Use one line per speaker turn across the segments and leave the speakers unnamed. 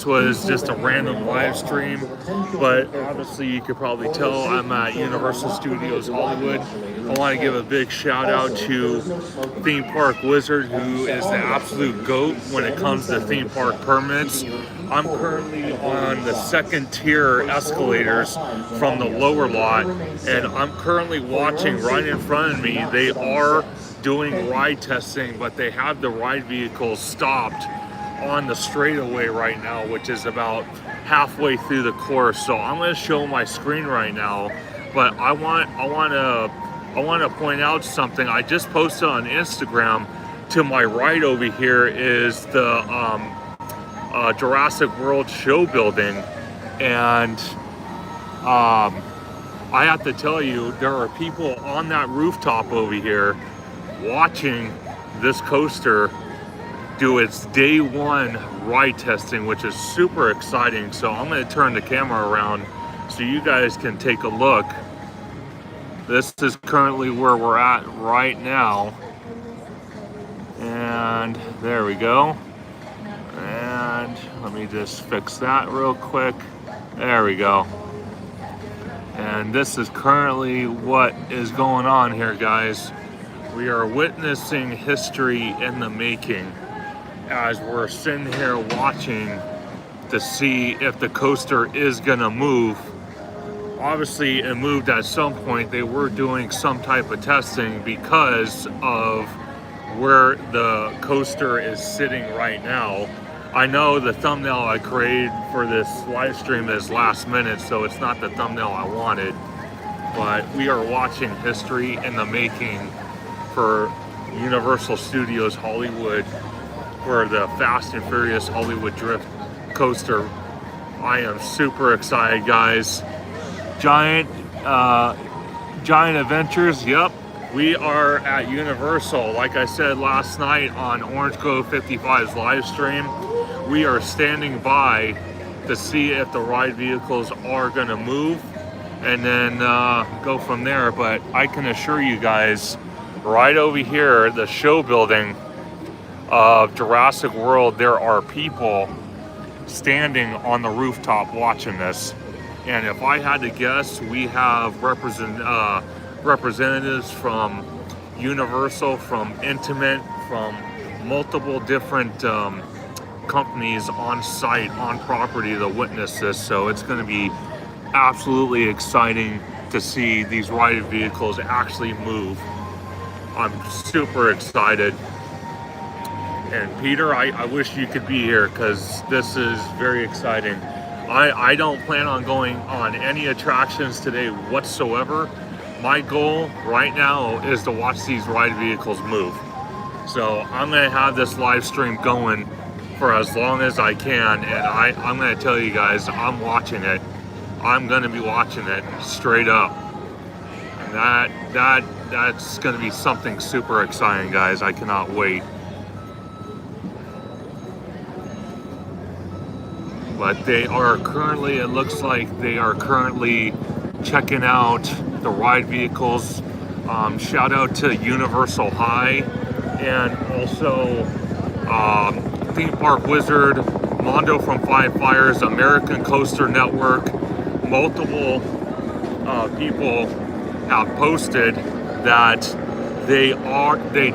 this was just a random live stream, but obviously you could probably tell I'm at Universal Studios Hollywood. I want to give a big shout out to Theme Park Wizard, who is the absolute GOAT when it comes to theme park permits. I'm currently on the second tier escalators from the lower lot, and I'm currently watching right in front of me. They are doing ride testing, but they have the ride vehicles stopped on the straightaway right now, which is about halfway through the course. So I'm going to show my screen right now, but I want to point out something I just posted on Instagram. To my right over here is the Jurassic World show building, and I have to tell you, there are people on that rooftop over here watching this coaster do its day one ride testing, which is super exciting. So I'm going to turn the camera around so you guys can take a look. This is currently where we're at right now, and there we go. And let me just fix that real quick. There we go. And this is currently what is going on here, guys. We are witnessing history in the making as we're sitting here watching to see if the coaster is gonna move. Obviously it moved at some point. They were doing some type of testing because of where the coaster is sitting right now. I know the thumbnail I created for this live stream is last minute, so it's not the thumbnail I wanted, but we are watching history in the making for Universal Studios Hollywood, for the Fast and Furious Hollywood Drift coaster. I am super excited, guys. Giant Adventures, yep. We are at Universal. Like I said last night on Orange Grove 55's live stream, we are standing by to see if the ride vehicles are gonna move, and then go from there. But I can assure you guys, right over here, the show building of Jurassic World, there are people standing on the rooftop watching this. And if I had to guess, we have representatives from Universal, from Intimate, from multiple different companies on site, on property to witness this. So it's going to be absolutely exciting to see these ride vehicles actually move. I'm super excited. And Peter, I wish you could be here, because this is very exciting. I don't plan on going on any attractions today whatsoever. My goal right now is to watch these ride vehicles move. So I'm gonna have this live stream going for as long as I can, and I'm gonna tell you guys, I'm watching it. I'm gonna be watching it straight up. And that's gonna be something super exciting, guys. I cannot wait. But they are currently, it looks like they are currently checking out the ride vehicles. Shout out to Universal High, and also Theme Park Wizard, Mondo from Five Fires, American Coaster Network. Multiple people have posted that they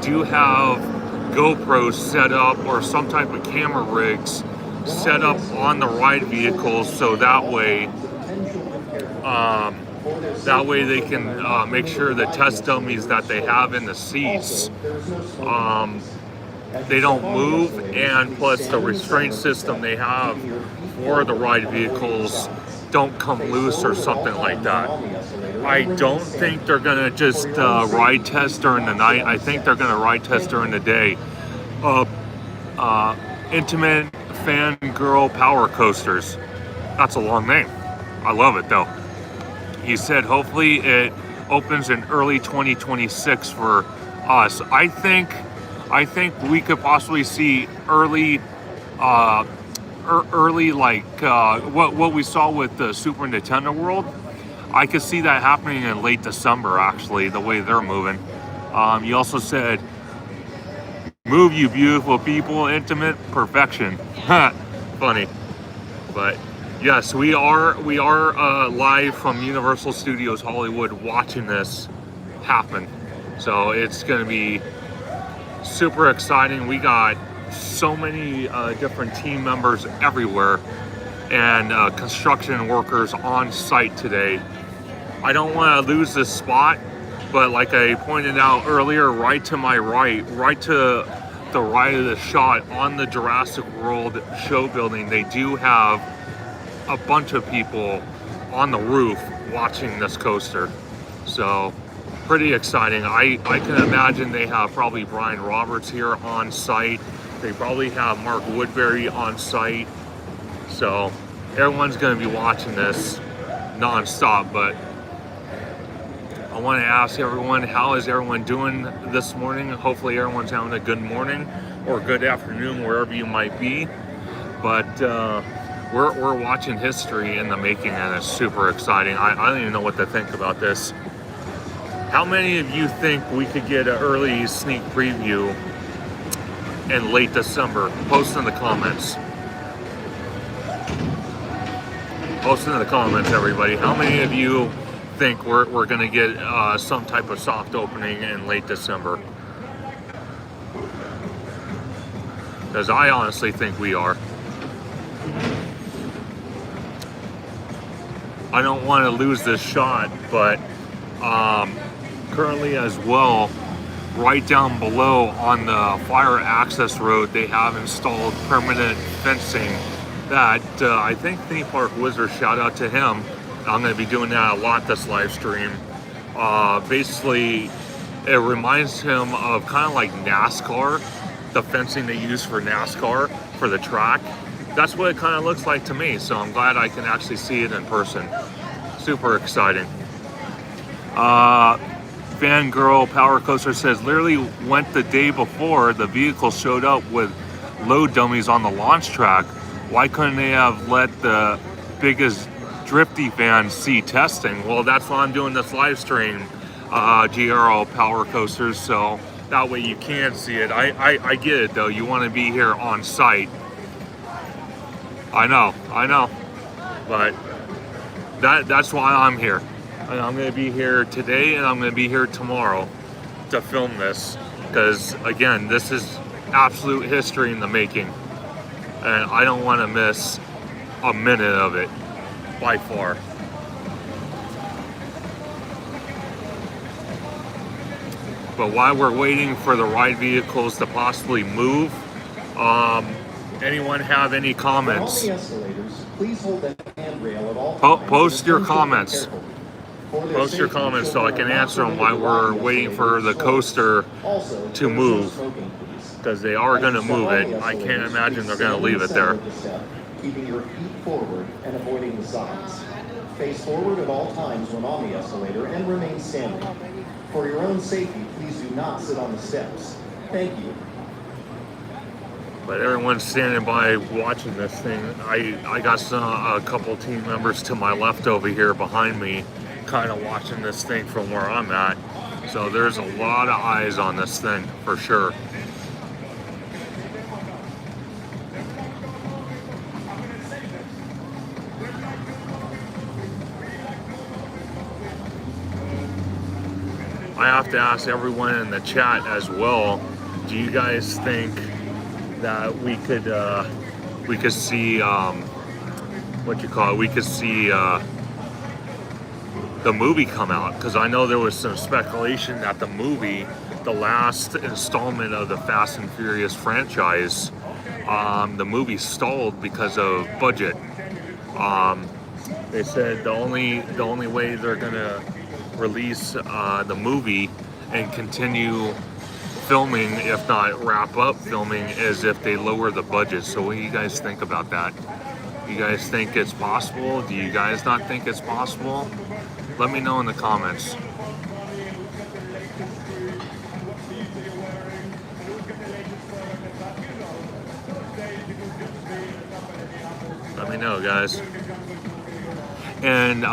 do have GoPros set up, or some type of camera rigs set up on the ride vehicles, so that way they can make sure the test dummies that they have in the seats, they don't move, and plus the restraint system they have for the ride vehicles don't come loose or something like that. I don't think they're gonna just ride test during the night. I think they're gonna ride test during the day. Intimate Fangirl Power Coasters. That's a long name. I love it though. He said hopefully it opens in early 2026 for us. I think we could possibly see early like what we saw with the Super Nintendo World. I could see that happening in late December, actually, the way they're moving. You also said, "Move, you beautiful people, intimate perfection." Funny. But yes, we are live from Universal Studios Hollywood watching this happen. So it's going to be super exciting. We got so many different team members everywhere and construction workers on site today. I don't want to lose this spot, but like I pointed out earlier, right to my right to the right of the shot on the Jurassic World show building, they do have a bunch of people on the roof watching this coaster. So pretty exciting. I can imagine they have probably Brian Roberts here on site. They probably have Mark Woodbury on site. So everyone's going to be watching this non-stop. But I want to ask everyone, how is everyone doing this morning? Hopefully everyone's having a good morning or good afternoon wherever you might be. But we're watching history in the making, and it's super exciting. I don't even know what to think about this. How many of you think we could get an early sneak preview in late December? Post in the comments. Post in the comments, everybody. How many of you think we're going to get some type of soft opening in late December? Because I honestly think we are. I don't want to lose this shot, but currently as well, right down below on the fire access road, they have installed permanent fencing that I think Theme Park Wizard, shout out to him. I'm going to be doing that a lot this live stream. Basically, it reminds him of kind of like NASCAR, the fencing they use for NASCAR for the track. That's what it kind of looks like to me, so I'm glad I can actually see it in person. Super exciting. Fangirl Power Coaster says, literally went the day before the vehicle showed up with load dummies on the launch track. Why couldn't they have let the biggest Drifty fans see testing? Well, that's why I'm doing this live stream, GRL Power Coasters, so that way you can see it. I get it though, you want to be here on site. I know, but that's why I'm here. And I'm going to be here today, and I'm going to be here tomorrow to film this, because again, this is absolute history in the making, and I don't want to miss a minute of it by far. But while we're waiting for the ride vehicles to possibly move, anyone have any comments? Post your comments. Post your comments so I can answer them while we're waiting for the coaster to move, because they are going to move it. I can't imagine they're going to leave it there.
Keeping your feet forward and avoiding the sides. Face forward at all times when on the escalator and remain standing. For your own safety, please do not sit on the steps. Thank you.
But everyone's standing by watching this thing. I got a couple team members to my left over here behind me, kind of watching this thing from where I'm at. So there's a lot of eyes on this thing for sure. I have to ask everyone in the chat as well, do you guys think that we could see we could see the movie come out? Because I know there was some speculation that the movie, the last installment of the Fast and Furious franchise, the movie stalled because of budget. They said the only way they're gonna release the movie and continue filming, if not wrap up filming, is if they lower the budget. So what do you guys think about that? You guys think it's possible? Do you guys not think it's possible? Let me know in the comments. Let me know, guys. And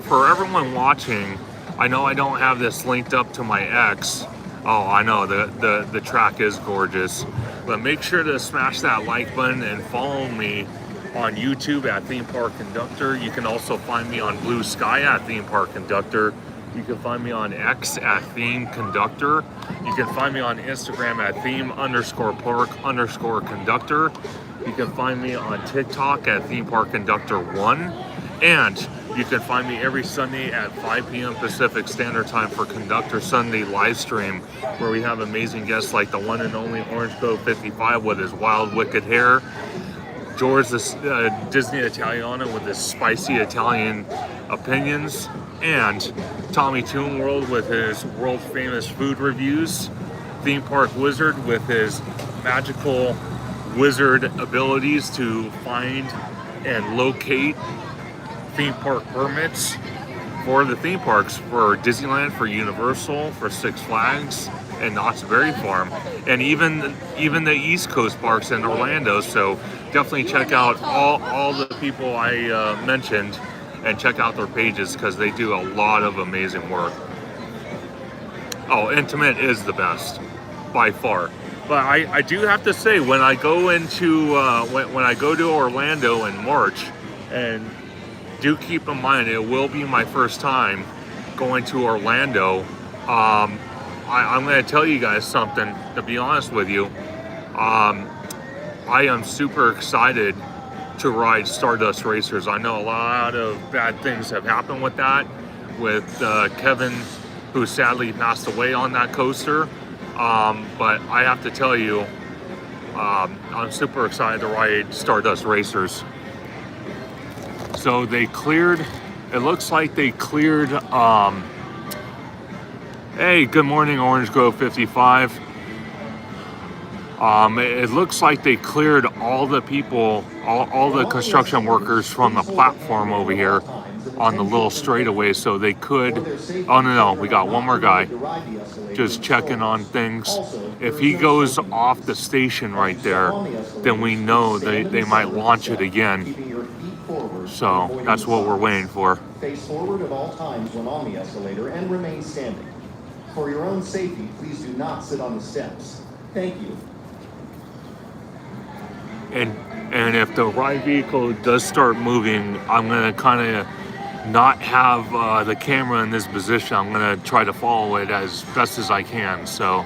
for everyone watching, I know I don't have this linked up to my X. Oh, I know, the track is gorgeous. But make sure to smash that like button and follow me on YouTube at ThemeParkConductor. You can also find me on Blue Sky at ThemeParkConductor. You can find me on X at ThemeConductor. You can find me on Instagram at Theme_Park_Conductor. You can find me on TikTok at ThemeParkConductor1. And you can find me every Sunday at 5 p.m. Pacific Standard Time for Conductor Sunday live stream, where we have amazing guests like the one and only Orange Grove 55 with his wild, wicked hair, George the Disney Italiano with his spicy Italian opinions, and Tommy Toon World with his world famous food reviews, Theme Park Wizard with his magical wizard abilities to find and locate theme park permits for the theme parks, for Disneyland, for Universal, for Six Flags, and Knott's Berry Farm, and even the East Coast parks in Orlando. So definitely check out all the people I mentioned, and check out their pages, because they do a lot of amazing work. Oh, Intimate is the best by far. But I do have to say, when I go into when I go to Orlando in March, and do keep in mind it will be my first time going to Orlando, I'm going to tell you guys something, to be honest with you. I am super excited to ride Stardust Racers. I know a lot of bad things have happened with that, with Kevin, who sadly passed away on that coaster. But I have to tell you, I'm super excited to ride Stardust Racers. So they cleared, it looks like they cleared, hey, good morning, Orange Grove 55. It looks like they cleared all the people, all the construction workers from the platform over here on the little straightaway, so they could, oh no, we got one more guy just checking on things. If he goes off the station right there, then we know they might launch it again. So that's what we're waiting for.
Face forward at all times when on the escalator and remain standing. For your own safety, please do not sit on the steps. Thank you.
And if the ride vehicle does start moving, I'm gonna kind of not have the camera in this position. I'm gonna try to follow it as best as I can. So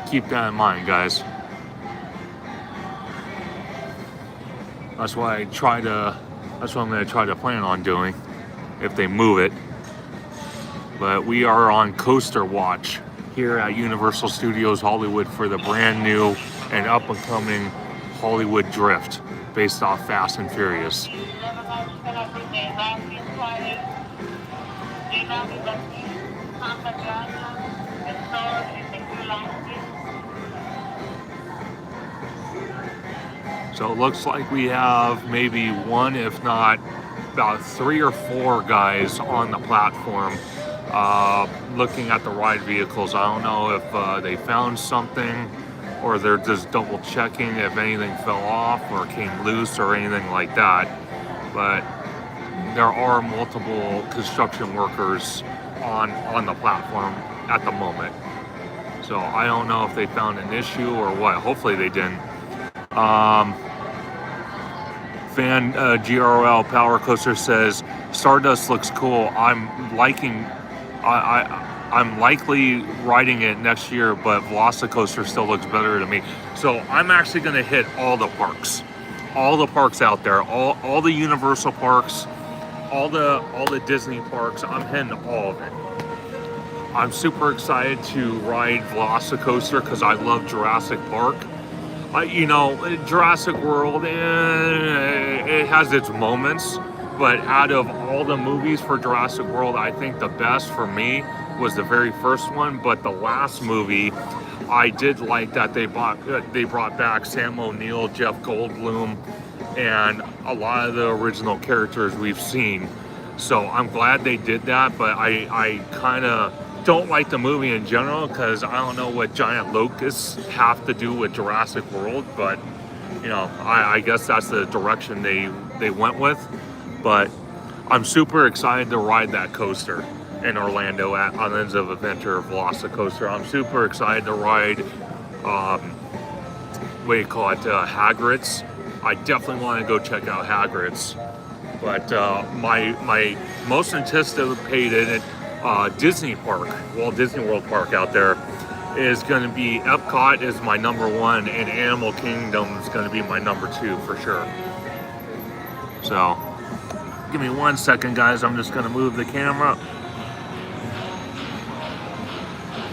keep that in mind, guys. That's what I'm gonna try to plan on doing if they move it. But we are on coaster watch here at Universal Studios Hollywood for the brand new and up and coming Hollywood Drift, based off Fast and Furious. So it looks like we have maybe one, if not about 3 or 4 guys on the platform looking at the ride vehicles. I don't know if they found something, or they're just double checking if anything fell off or came loose or anything like that. But there are multiple construction workers on the platform at the moment. So I don't know if they found an issue or what. Hopefully they didn't. Fan GRL Power Coaster says Stardust looks cool. I'm likely riding it next year, but Velocicoaster still looks better to me. So I'm actually going to hit all the parks out there, all the Universal parks, all the Disney parks. I'm hitting all of it. I'm super excited to ride Velocicoaster because I love Jurassic Park. Jurassic World, it has its moments, but out of all the movies for Jurassic World, I think the best for me was the very first one. But the last movie, I did like that they brought back Sam O'Neill, Jeff Goldblum, and a lot of the original characters we've seen. So I'm glad they did that, but I kind of don't like the movie in general because I don't know what giant locusts have to do with Jurassic World, but I guess that's the direction they went with. But I'm super excited to ride that coaster in Orlando at Islands of Adventure Velocicoaster. I'm super excited to ride Hagrid's I definitely want to go check out Hagrid's. But my most anticipated Disney park, Walt Disney World Park out there, is going to be Epcot is my number one, and Animal Kingdom is going to be my number two for sure. So, give me 1 second, guys. I'm just going to move the camera.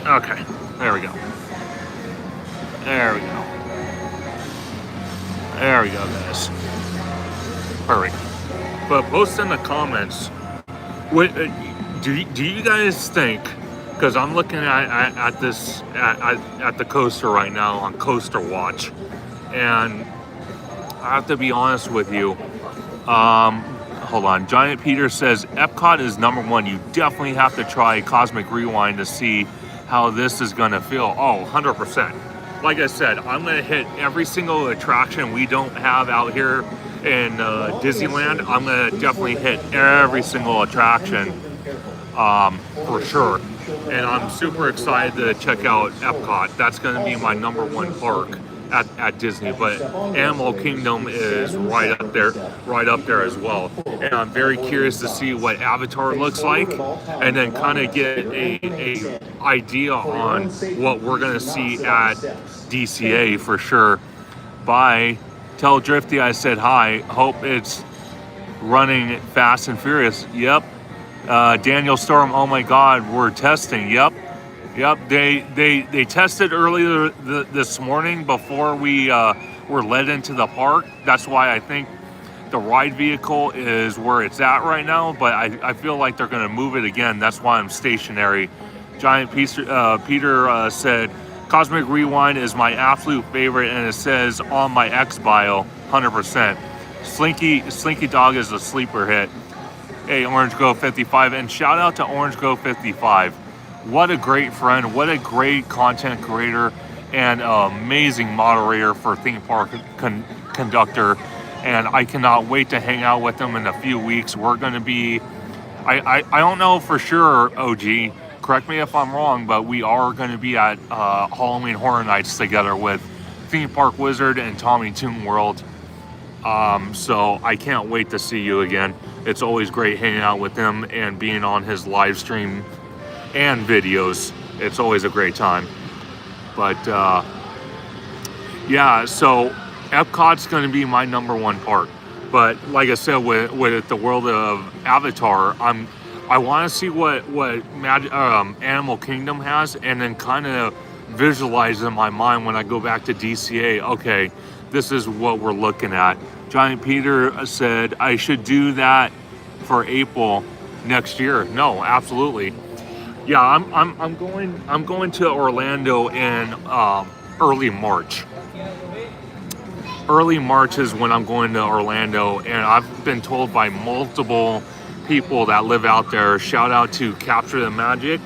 Okay, there we go. There we go. There we go, guys. Perfect. But post in the comments, what do you guys think? Because I'm looking at this at the coaster right now on Coaster Watch, and I have to be honest with you. Hold on. Giant Peter says Epcot is number one. You definitely have to try Cosmic Rewind to see how this is going to feel. Oh, 100%. Like I said, I'm going to hit every single attraction we don't have out here in Disneyland. I'm going to definitely hit every single attraction for sure. And I'm super excited to check out Epcot. That's going to be my number one park at Disney. But Animal Kingdom is right up there as well. And I'm very curious to see what Avatar looks like, and then kind of get a idea on what we're going to see at DCA for sure. Bye. Tell Drifty I said hi. Hope it's running fast and furious. Yep. Daniel Storm, oh my God, we're testing. Yep. They tested earlier this morning before we were led into the park. That's why I think the ride vehicle is where it's at right now, but I feel like they're going to move it again. That's why I'm stationary. Giant Peter said, Cosmic Rewind is my absolute favorite, and it says on my X bio, 100%. Slinky Dog is a sleeper hit. Hey, Orange Go 55, and shout out to Orange Go 55. What a great friend, what a great content creator, and amazing moderator for Theme Park Conductor. And I cannot wait to hang out with them in a few weeks. We're going to be, I don't know for sure, OG, correct me if I'm wrong, but we are going to be at Halloween Horror Nights together with Theme Park Wizard and Tommy Toon World. So I can't wait to see you again. It's always great hanging out with him and being on his live stream and videos. It's always a great time. But yeah, so Epcot's going to be my number one park. But like I said, with the world of Avatar, I want to see what Animal Kingdom has, and then kind of visualize in my mind when I go back to DCA. Okay, this is what we're looking at. Giant Peter said I should do that for April next year. No, absolutely. Yeah, I'm going to Orlando in early March. Early March is when I'm going to Orlando, and I've been told by multiple people that live out there. Shout out to Capture the Magic,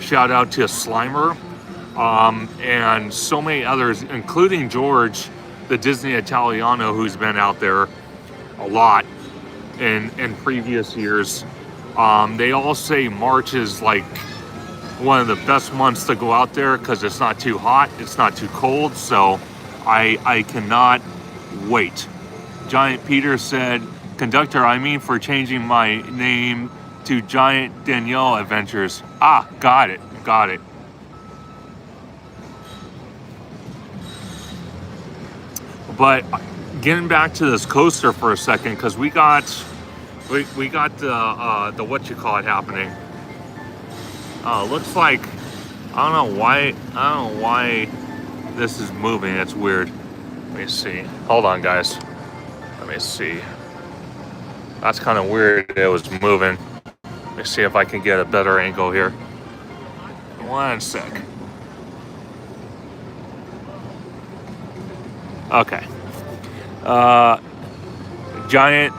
shout out to Slimer, and so many others, including George, the Disney Italiano, who's been out there a lot in previous years. They all say March is like one of the best months to go out there because it's not too hot, it's not too cold, so I cannot wait. Giant Peter said, Conductor, I mean for changing my name to Giant Danielle Adventures. Ah, got it. But getting back to this coaster for a second, because we got the what you call it happening. Looks like I don't know why this is moving. It's weird. Let me see. Hold on, guys. Let me see. That's kind of weird. It was moving. Let me see if I can get a better angle here. 1 sec. Okay. Giant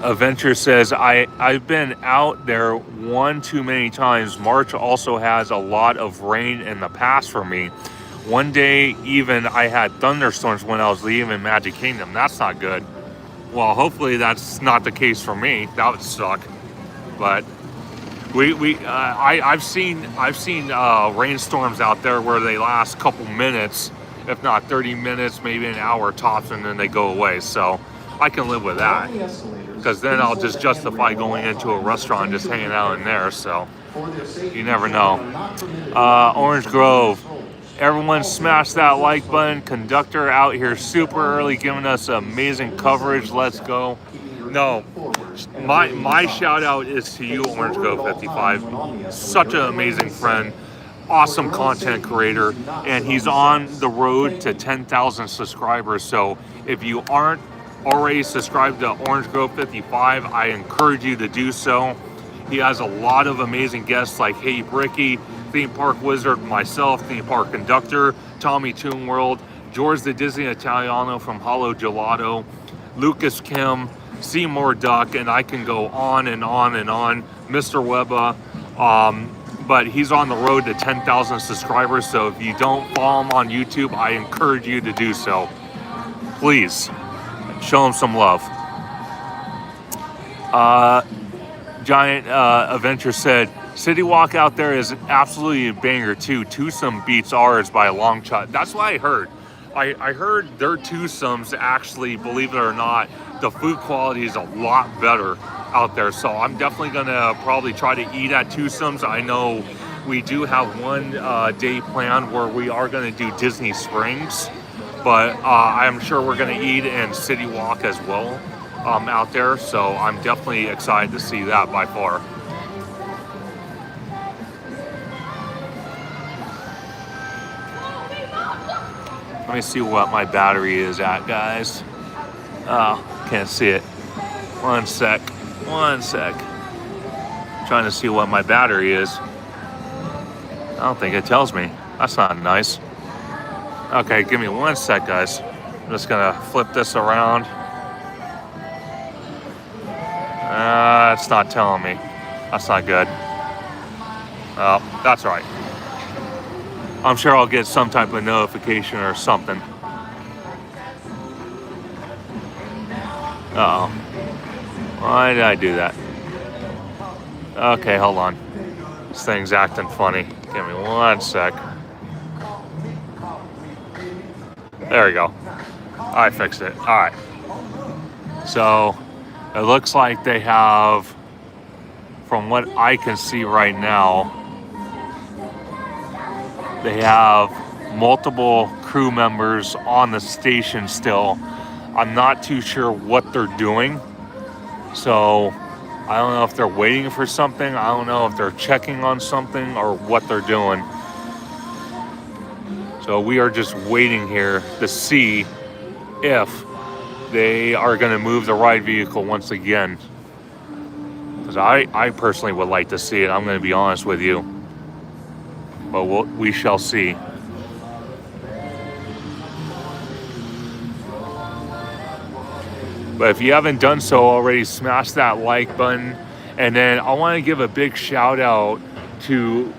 Adventure says, I've been out there one too many times. March also has a lot of rain in the past for me. One day even I had thunderstorms when I was leaving Magic Kingdom. That's not good. Well, hopefully that's not the case for me. That would suck. But I've seen rainstorms out there where they last a couple minutes if not 30 minutes, maybe an hour tops, and then they go away. So I can live with that, because then I'll just justify going into a restaurant and just hanging out in there. So you never know. Orange Grove, everyone smash that like button. Conductor out here super early, giving us amazing coverage. Let's go. No, my shout out is to you, Orange Grove 55. Such an amazing friend, awesome content creator, and he's on the road to 10,000 subscribers. So if you aren't already subscribed to Orange Grove 55, I encourage you to do so. He has a lot of amazing guests like Hey Bricky, Theme Park Wizard, myself, Theme Park Conductor, Tommy Toon World, George the Disney Italiano from Hollow Gelato, Lucas Kim, Seymour Duck, and I can go on and on and on. Mr. Webba, but he's on the road to 10,000 subscribers. So if you don't follow him on YouTube, I encourage you to do so. Please show him some love. Giant Adventure said, City Walk out there is absolutely a banger too. Twosome beats ours by a long shot. That's what I heard. I heard their twosomes actually, believe it or not, the food quality is a lot better out there. So I'm definitely gonna probably try to eat at twosomes. I know we do have one day planned where we are gonna do Disney Springs, but I'm sure we're gonna eat in City Walk as well out there. So I'm definitely excited to see that by far. Let me see what my battery is at, guys. Oh, can't see it. One sec. Trying to see what my battery is. I don't think it tells me. That's not nice. Okay, give me 1 sec, guys. I'm just gonna flip this around. It's not telling me. That's not good. Oh, that's all right. I'm sure I'll get some type of notification or something. Uh-oh. Why did I do that? Okay, hold on. This thing's acting funny. Give me 1 sec. There we go. I fixed it. All right. So it looks like they have, from what I can see right now, they have multiple crew members on the station still. I'm not too sure what they're doing. So I don't know if they're waiting for something. I don't know if they're checking on something or what they're doing. So we are just waiting here to see if they are going to move the ride vehicle once again. Because I personally would like to see it. I'm going to be honest with you. But we shall see. But if you haven't done so already, smash that like button. And then I want to give a big shout out to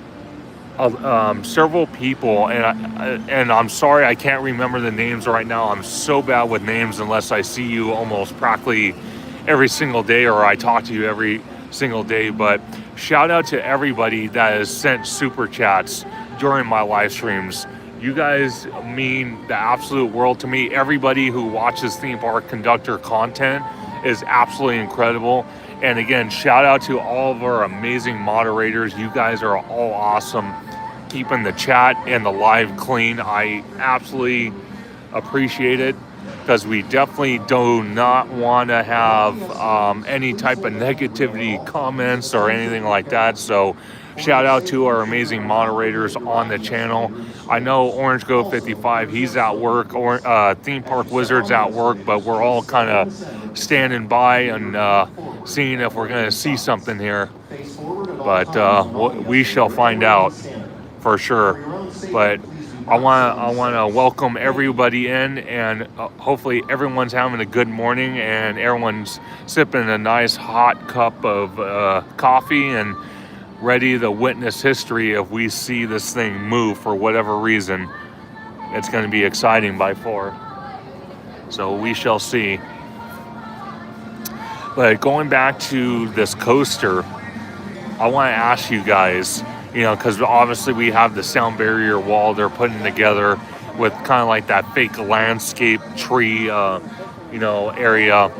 several people. And I'm sorry I can't remember the names right now. I'm so bad with names unless I see you almost practically every single day, or I talk to you every single day. But shout out to everybody that has sent super chats during my live streams. You guys mean the absolute world to me. Everybody who watches Theme Park Conductor content is absolutely incredible. And again, shout out to all of our amazing moderators. You guys are all awesome, keeping the chat and the live clean. I absolutely appreciate it, because we definitely do not want to have any type of negativity comments or anything like that. So shout out to our amazing moderators on the channel. I know Orange Grove 55, he's at work, or Theme Park Wizard's at work, but we're all kind of standing by and seeing if we're going to see something here. But we shall find out for sure. But I want to welcome everybody in, and hopefully everyone's having a good morning and everyone's sipping a nice hot cup of coffee and ready to witness history if we see this thing move for whatever reason. It's going to be exciting by far. So we shall see. But going back to this coaster, I want to ask you guys, because obviously we have the sound barrier wall they're putting together. with kind of like that fake landscape tree, area.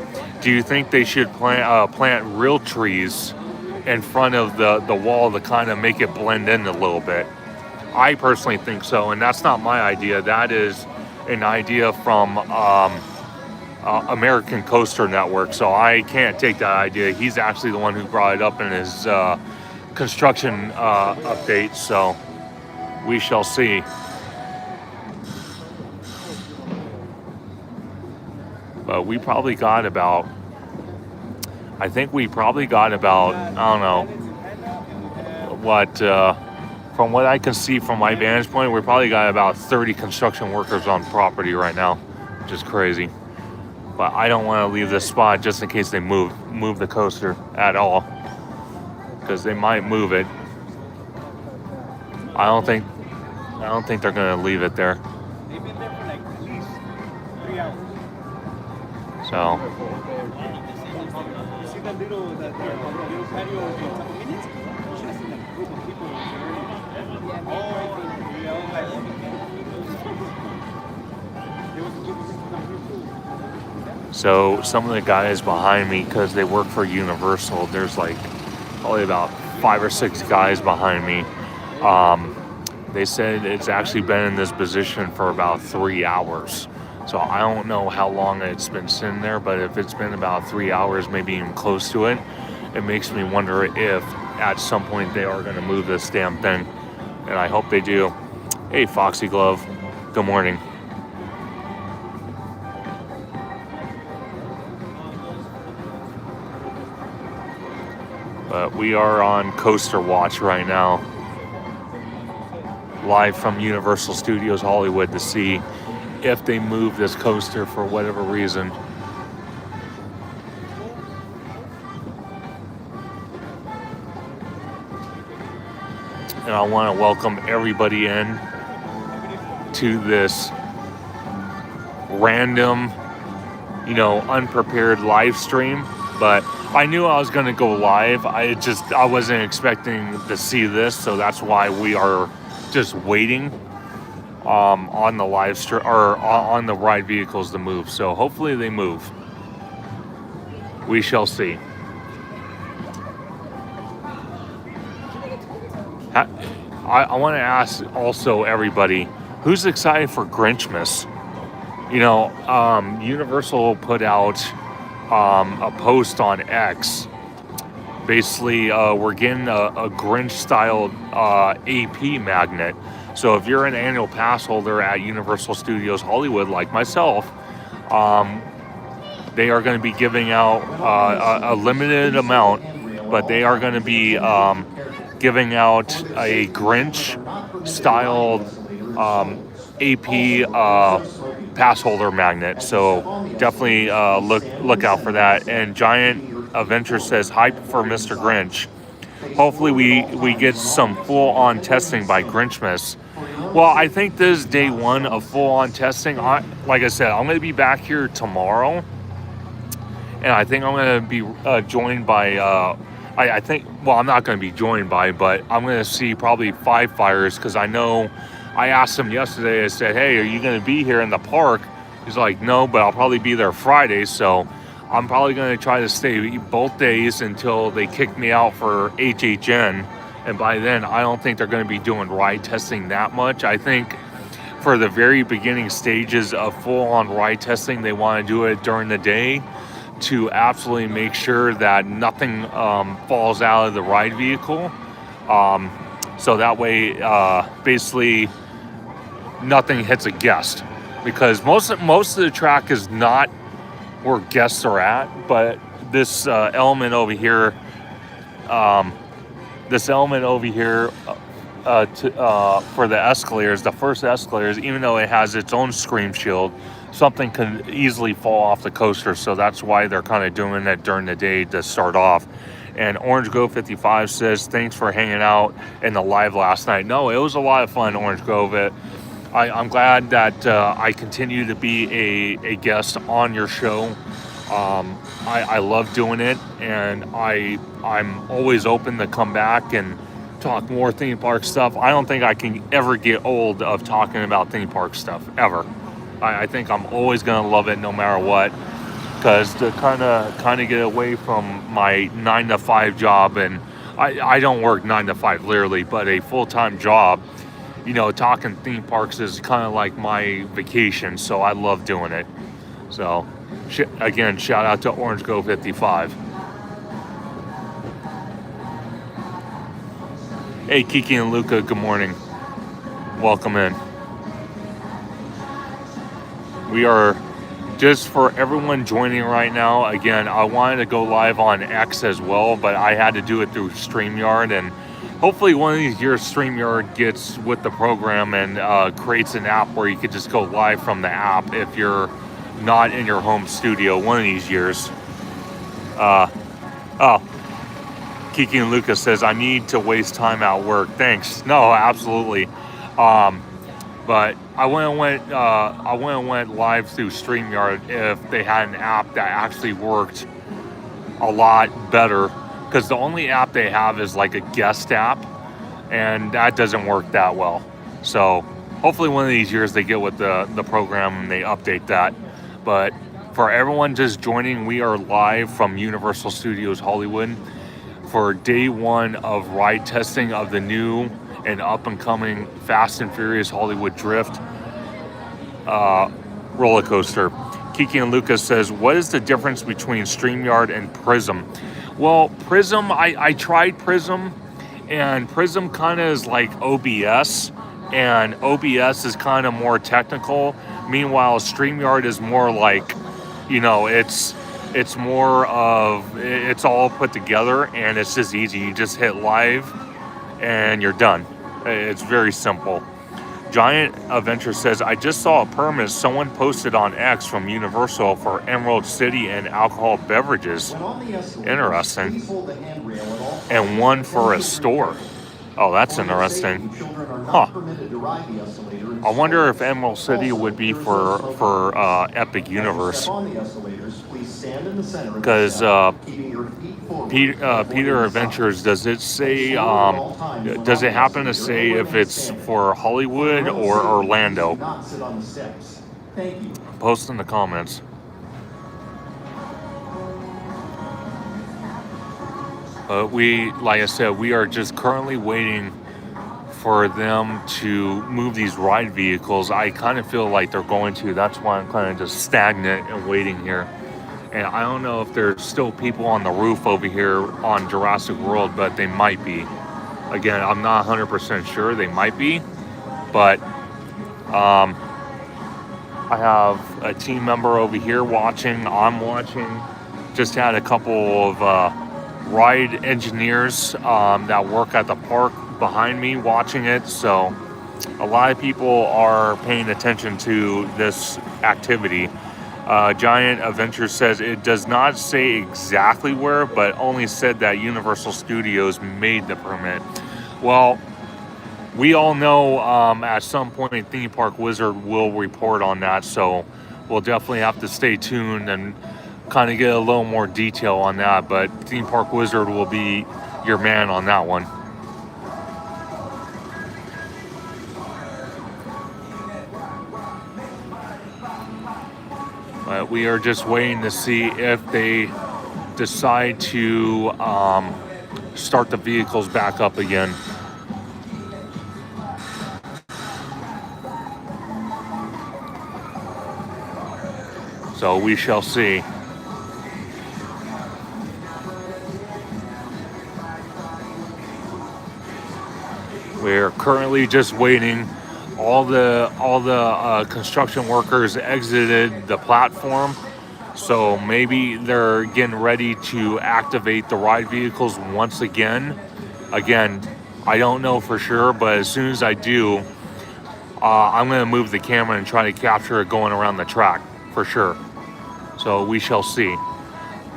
Do you think they should plant real trees in front of the wall to kind of make it blend in a little bit? I personally think so, and that's not my idea. That is an idea from American Coaster Network, so I can't take that idea. He's actually the one who brought it up in his construction update, so we shall see. But we probably got about, I don't know, from what I can see from my vantage point, we probably got about 30 construction workers on property right now, which is crazy. But I don't want to leave this spot just in case they move the coaster at all, because they might move it. I don't think they're gonna leave it there.
They've been there for like at least 3 hours.
So
You see that little patio with the couple minutes? You should have seen that group of people
So some of the guys behind me, because they work for Universal, there's like probably about 5 or 6 guys behind me. They said it's actually been in this position for about 3 hours. So I don't know how long it's been sitting there, but if it's been about 3 hours, maybe even close to it, it makes me wonder if at some point they are going to move this damn thing. And I hope they do. Hey, Foxy Glove. Good morning. But we are on Coaster Watch right now, live from Universal Studios Hollywood, to see if they move this coaster for whatever reason. And I want to welcome everybody in to this random, unprepared live stream. But I knew I was going to go live. I wasn't expecting to see this, so that's why we are just waiting on the live stream or on the ride vehicles to move. So hopefully they move. We shall see. I want to ask also everybody, who's excited for Grinchmas? Universal put out a post on X. Basically, we're getting a Grinch-styled AP magnet. So if you're an annual pass holder at Universal Studios Hollywood, like myself, they are going to be giving out a limited amount, but they are going to be giving out a Grinch-styled AP pass holder magnet. So definitely look out for that. And Giant Adventure says, hype for Mr. Grinch. Hopefully we get some full-on testing by Grinchmas. Well, I think this is day one of full-on testing. Like I said, I'm going to be back here tomorrow, and I think I'm going to be joined by I'm not going to be joined by, but I'm going to see probably Five Fires, because I know I asked him yesterday. I said, hey, are you going to be here in the park? He's like, no, but I'll probably be there Friday. So I'm probably going to try to stay both days until they kick me out for HHN. And by then, I don't think they're going to be doing ride testing that much. I think for the very beginning stages of full-on ride testing, they want to do it during the day to absolutely make sure that nothing falls out of the ride vehicle. So that way, basically, nothing hits a guest. Because most of the track is not where guests are at, but this element over here, for the escalators, the first escalators, even though it has its own scream shield, something can easily fall off the coaster. So that's why they're kind of doing that during the day to start off. And Orange Grove 55 says, thanks for hanging out in the live last night. No, it was a lot of fun, Orange Grove. I'm glad that I continue to be a guest on your show. I love doing it, and I'm always open to come back and talk more theme park stuff. I don't think I can ever get old of talking about theme park stuff, ever. I think I'm always going to love it no matter what, because to kind of get away from my 9 to 5 job, and I don't work 9 to 5 literally, but a full-time job, you know, talking theme parks is kind of like my vacation, so I love doing it. So, again, shout out to Orange Go 55. Hey, Kiki and Luca, good morning. Welcome in. We are, just for everyone joining right now, again, I wanted to go live on X as well, but I had to do it through StreamYard, and hopefully one of these years StreamYard gets with the program and creates an app where you could just go live from the app if you're not in your home studio one of these years. Oh, Kiki and Lucas says, I need to waste time at work. Thanks. No, absolutely. But I went and went live through StreamYard if they had an app that actually worked a lot better. Because the only app they have is like a guest app, and that doesn't work that well. So hopefully one of these years they get with the program and they update that. But for everyone just joining, we are live from Universal Studios Hollywood for day one of ride testing of the new and up-and-coming Fast and Furious Hollywood Drift roller coaster. Kiki and Lucas says, what is the difference between StreamYard and Prism? Well, Prism, I tried Prism, and Prism kind of is like OBS, and OBS is kind of more technical. Meanwhile, StreamYard is more like, you know, it's more of, it's all put together, and it's just easy. You just hit live and you're done. It's very simple. Giant Adventure says, I just saw a permit someone posted on X from Universal for Emerald City and alcohol beverages. Interesting. And one for a store. Oh, that's interesting. Huh. I wonder if Emerald City would be for Epic Universe. Because Peter Adventures, does it say, does it happen to say if it's for Hollywood or Orlando? Post in the comments. Like I said, we are just currently waiting for them to move these ride vehicles. I kind of feel like they're going to. That's why I'm kind of just stagnant and waiting here. And I don't know if there's still people on the roof over here on Jurassic World, but they might be. Again, I'm not 100% sure. They might be. But I have a team member over here watching. I'm watching. Just had a couple of ride engineers that work at the park behind me watching it. So a lot of people are paying attention to this activity. Giant Adventure says it does not say exactly where, but only said that Universal Studios made the permit. Well, we all know at some point Theme Park Wizard will report on that, so we'll definitely have to stay tuned and kind of get a little more detail on that, but Theme Park Wizard will be your man on that one. But we are just waiting to see if they decide to start the vehicles back up again. So we shall see. We're currently just waiting. All the construction workers exited the platform, so maybe they're getting ready to activate the ride vehicles once again. Again, I don't know for sure, but as soon as I do, I'm going to move the camera and try to capture it going around the track for sure. So we shall see.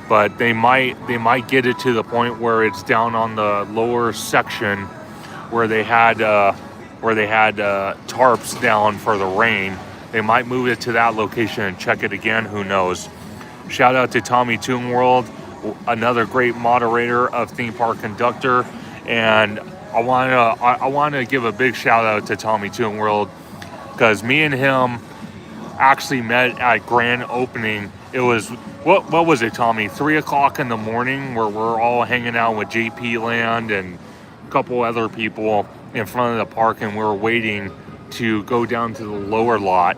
But they might get it to the point where it's down on the lower section where they had tarps down for the rain. They might move it to that location and check it again. Who knows? Shout out to Tommy Toon World, another great moderator of Theme Park Conductor, and I want to give a big shout out to Tommy Toon World, because me and him actually met at grand opening. It was, what was it, Tommy? 3 o'clock in the morning, where we're all hanging out with JP Land and a couple other people in front of the park, and we were waiting to go down to the lower lot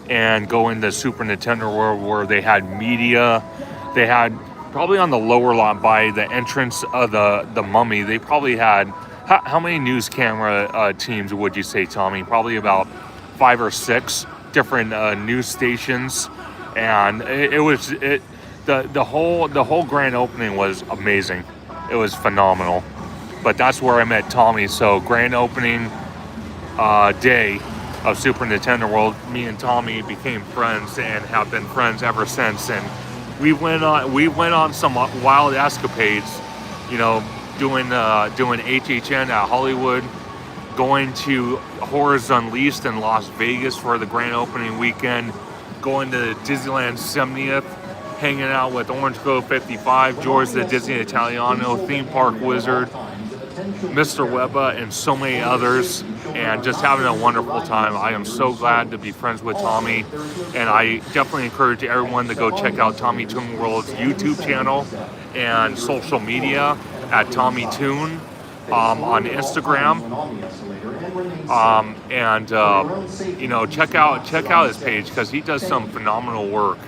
and go into Super Nintendo World, where they had media. They had, probably on the lower lot by the entrance of the Mummy, they probably had, how many news camera teams would you say, Tommy? Probably about 5 or 6 different news stations, and the whole grand opening was amazing. It was phenomenal. But that's where I met Tommy. So grand opening day of Super Nintendo World, me and Tommy became friends and have been friends ever since. And we went on some wild escapades, you know, doing HHN at Hollywood, going to Horrors Unleashed in Las Vegas for the grand opening weekend, going to Disneyland 70th, hanging out with Orange Grove 55, George the Disney Italiano, Theme Park Wizard, Mr. Webba, and so many others, and just having a wonderful time. I am so glad to be friends with Tommy, and I definitely encourage everyone to go check out Tommy Toon World's YouTube channel and social media at Tommy Toon on Instagram, you know, check out his page, because he does some phenomenal work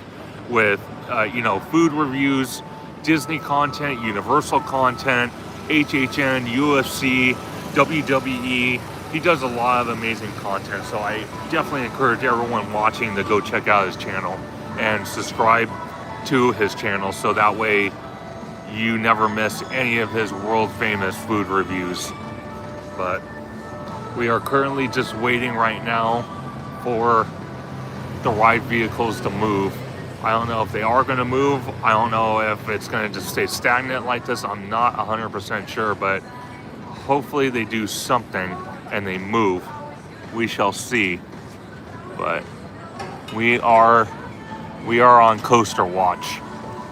with you know, food reviews, Disney content, Universal content, HHN, UFC, WWE. He does a lot of amazing content, so I definitely encourage everyone watching to go check out his channel and subscribe to his channel, so that way you never miss any of his world famous food reviews. But we are currently just waiting right now for the ride vehicles to move. I don't know if they are going to move. I don't know if it's going to just stay stagnant like this. I'm not 100% sure, but hopefully they do something and they move. We shall see. But we are on coaster watch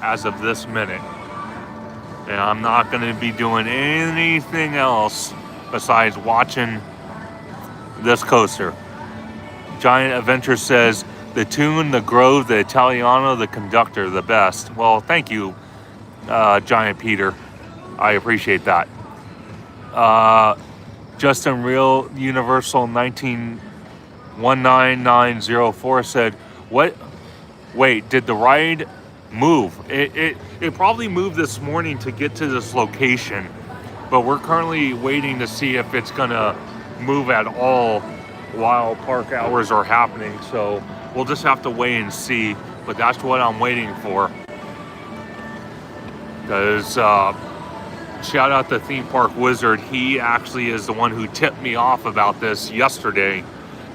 as of this minute. And I'm not going to be doing anything else besides watching this coaster. Giant Adventure says, the Toon, the Grove, the Italiano, the Conductor, the best. Well, thank you, Giant Peter. I appreciate that. Justin Real Universal 19904 said, what? Wait, did the ride move? It probably moved this morning to get to this location, but we're currently waiting to see if it's gonna move at all while park hours are happening. So we'll just have to wait and see, but that's what I'm waiting for. Because shout out to Theme Park Wizard. He actually is the one who tipped me off about this yesterday,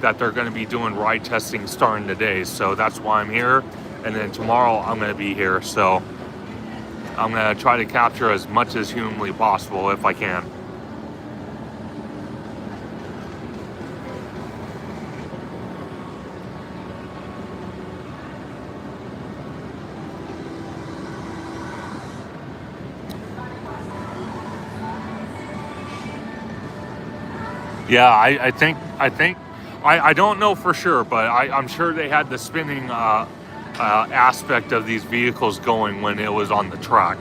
that they're going to be doing ride testing starting today. So that's why I'm here. And then tomorrow I'm going to be here. So I'm going to try to capture as much as humanly possible if I can. Yeah, I think I don't know for sure, but I'm sure they had the spinning aspect of these vehicles going when it was on the track.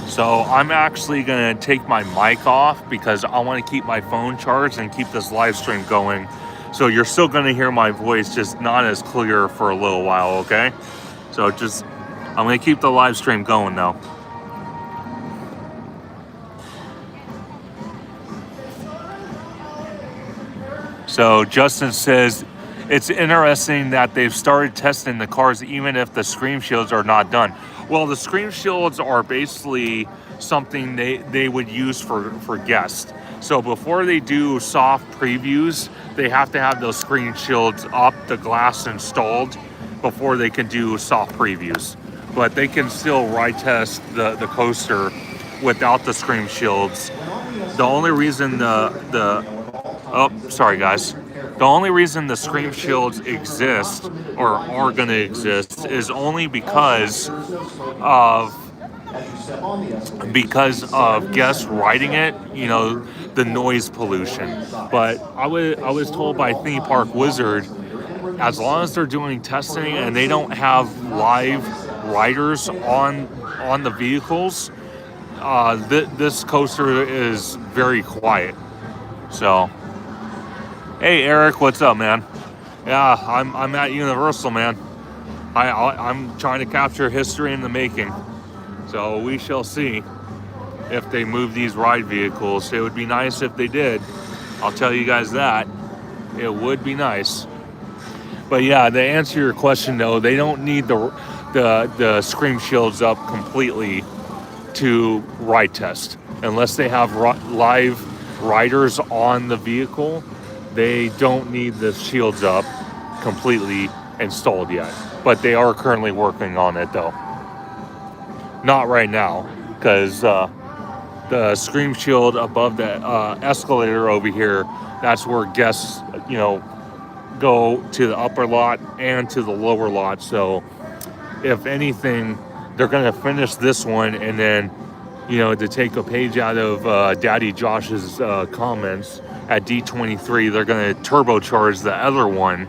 So I'm actually going to take my mic off because I want to keep my phone charged and keep this live stream going. So you're still going to hear my voice, just not as clear for a little while, okay? So I'm going to keep the live stream going though. So Justin says, it's interesting that they've started testing the cars even if the screen shields are not done. Well, the screen shields are basically something they would use for guests. So before they do soft previews, they have to have those screen shields up, the glass installed, before they can do soft previews. But they can still ride test the coaster without the screen shields. The only reason sorry guys. The only reason the screen shields exist or are going to exist is only because of guests riding it, the noise pollution. But I was told by Theme Park Wizard, as long as they're doing testing and they don't have live riders on the vehicles, this coaster is very quiet. So, hey Eric, what's up, man? Yeah, I'm at Universal, man. I'm trying to capture history in the making. So we shall see if they move these ride vehicles. It would be nice if they did. I'll tell you guys that. It would be nice. But yeah, to answer your question though, they don't need the screen shields up completely to ride test. Unless they have live riders on the vehicle, they don't need the shields up completely installed yet. But they are currently working on it though. Not right now, because the screen shield above the escalator over here, that's where guests, go to the upper lot and to the lower lot. So if anything, they're going to finish this one, and then, to take a page out of Daddy Josh's comments at D23, they're going to turbocharge the other one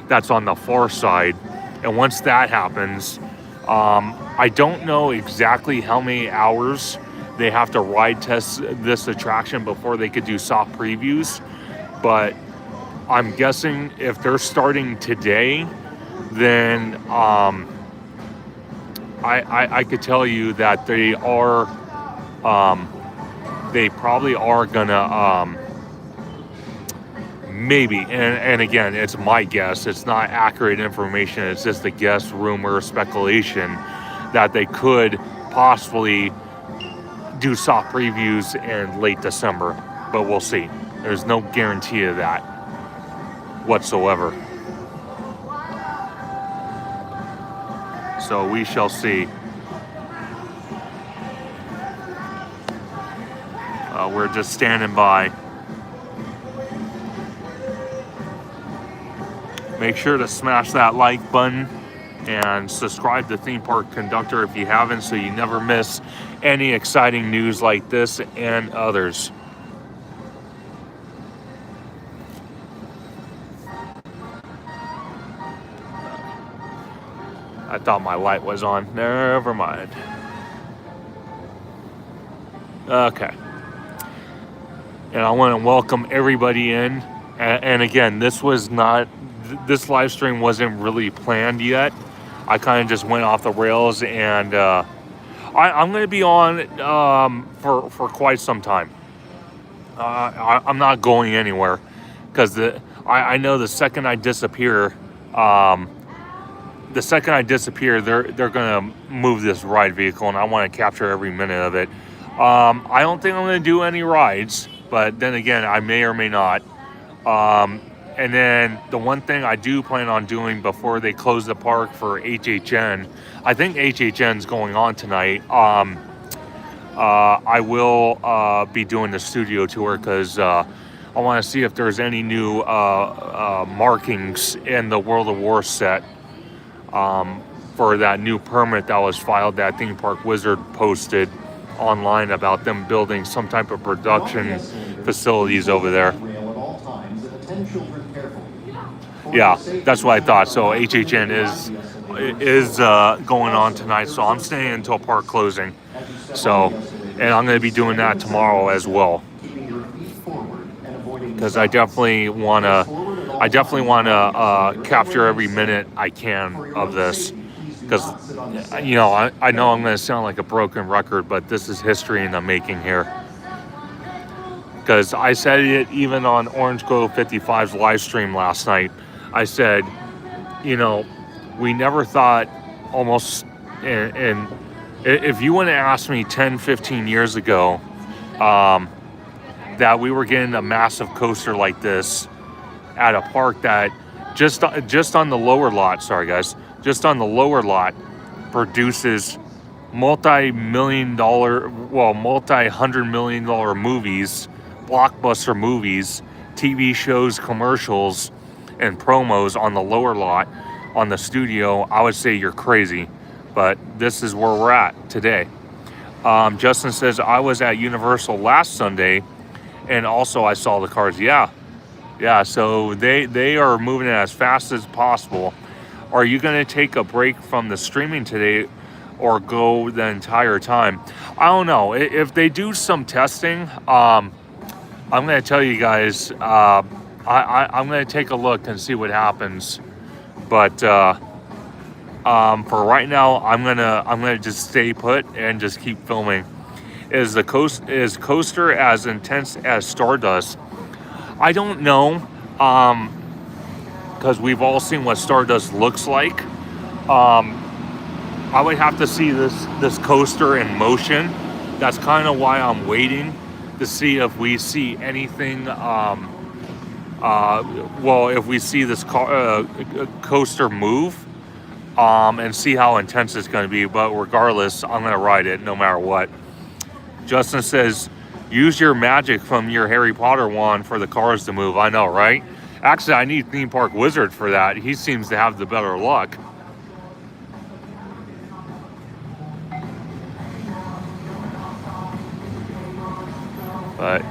that's on the far side. And once that happens, I don't know exactly how many hours they have to ride test this attraction before they could do soft previews, but I'm guessing if they're starting today, then I could tell you that they probably are gonna maybe, and again, it's my guess, it's not accurate information, it's just a guess, rumor, speculation, that they could possibly do soft previews in late December, but we'll see. There's no guarantee of that whatsoever. So we shall see. We're just standing by. Make sure to smash that like button and subscribe to Theme Park Conductor if you haven't, so you never miss any exciting news like this and others. I thought my light was on. Never mind. Okay. And I want to welcome everybody in. And again, this live stream wasn't really planned yet. I kind of just went off the rails, and I'm going to be on for quite some time. I'm not going anywhere, because I know the second I disappear, they're going to move this ride vehicle, and I want to capture every minute of it. I don't think I'm going to do any rides, but then again, I may or may not. And then the one thing I do plan on doing before they close the park for HHN, I think HHN's going on tonight. I will be doing the studio tour, because I want to see if there's any new markings in the World of War set for that new permit that was filed that Theme Park Wizard posted online about them building some type of production facilities over there. Yeah, that's what I thought. So HHN is going on tonight, so I'm staying until park closing. So, and I'm going to be doing that tomorrow as well, because I definitely want to capture every minute I can of this, because I know I'm going to sound like a broken record, but this is history in the making here. Because I said it even on Orange Grove 55's live stream last night. I said, we never thought, almost in If you would have asked me 10, 15 years ago that we were getting a massive coaster like this at a park that just on the lower lot, sorry guys, just on the lower lot produces multi-$100 million movies, blockbuster movies, TV shows, commercials, and promos on the lower lot on the studio, I would say you're crazy. But this is where we're at today. Justin says, I was at Universal last Sunday and also I saw the cars. Yeah, so they are moving it as fast as possible. Are you going to take a break from the streaming today or go the entire time? I don't know. If they do some testing, I'm going to tell you guys, I'm going to take a look and see what happens. But for right now, I'm gonna just stay put and just keep filming. Is coaster as intense as Stardust? I don't know, because we've all seen what Stardust looks like. I would have to see this coaster in motion. That's kind of why I'm waiting to see if we see anything. If we see this coaster move, and see how intense it's going to be. But regardless, I'm going to ride it no matter what. Justin says, use your magic from your Harry Potter wand for the cars to move. I know, right? Actually, I need Theme Park Wizard for that. He seems to have the better luck. But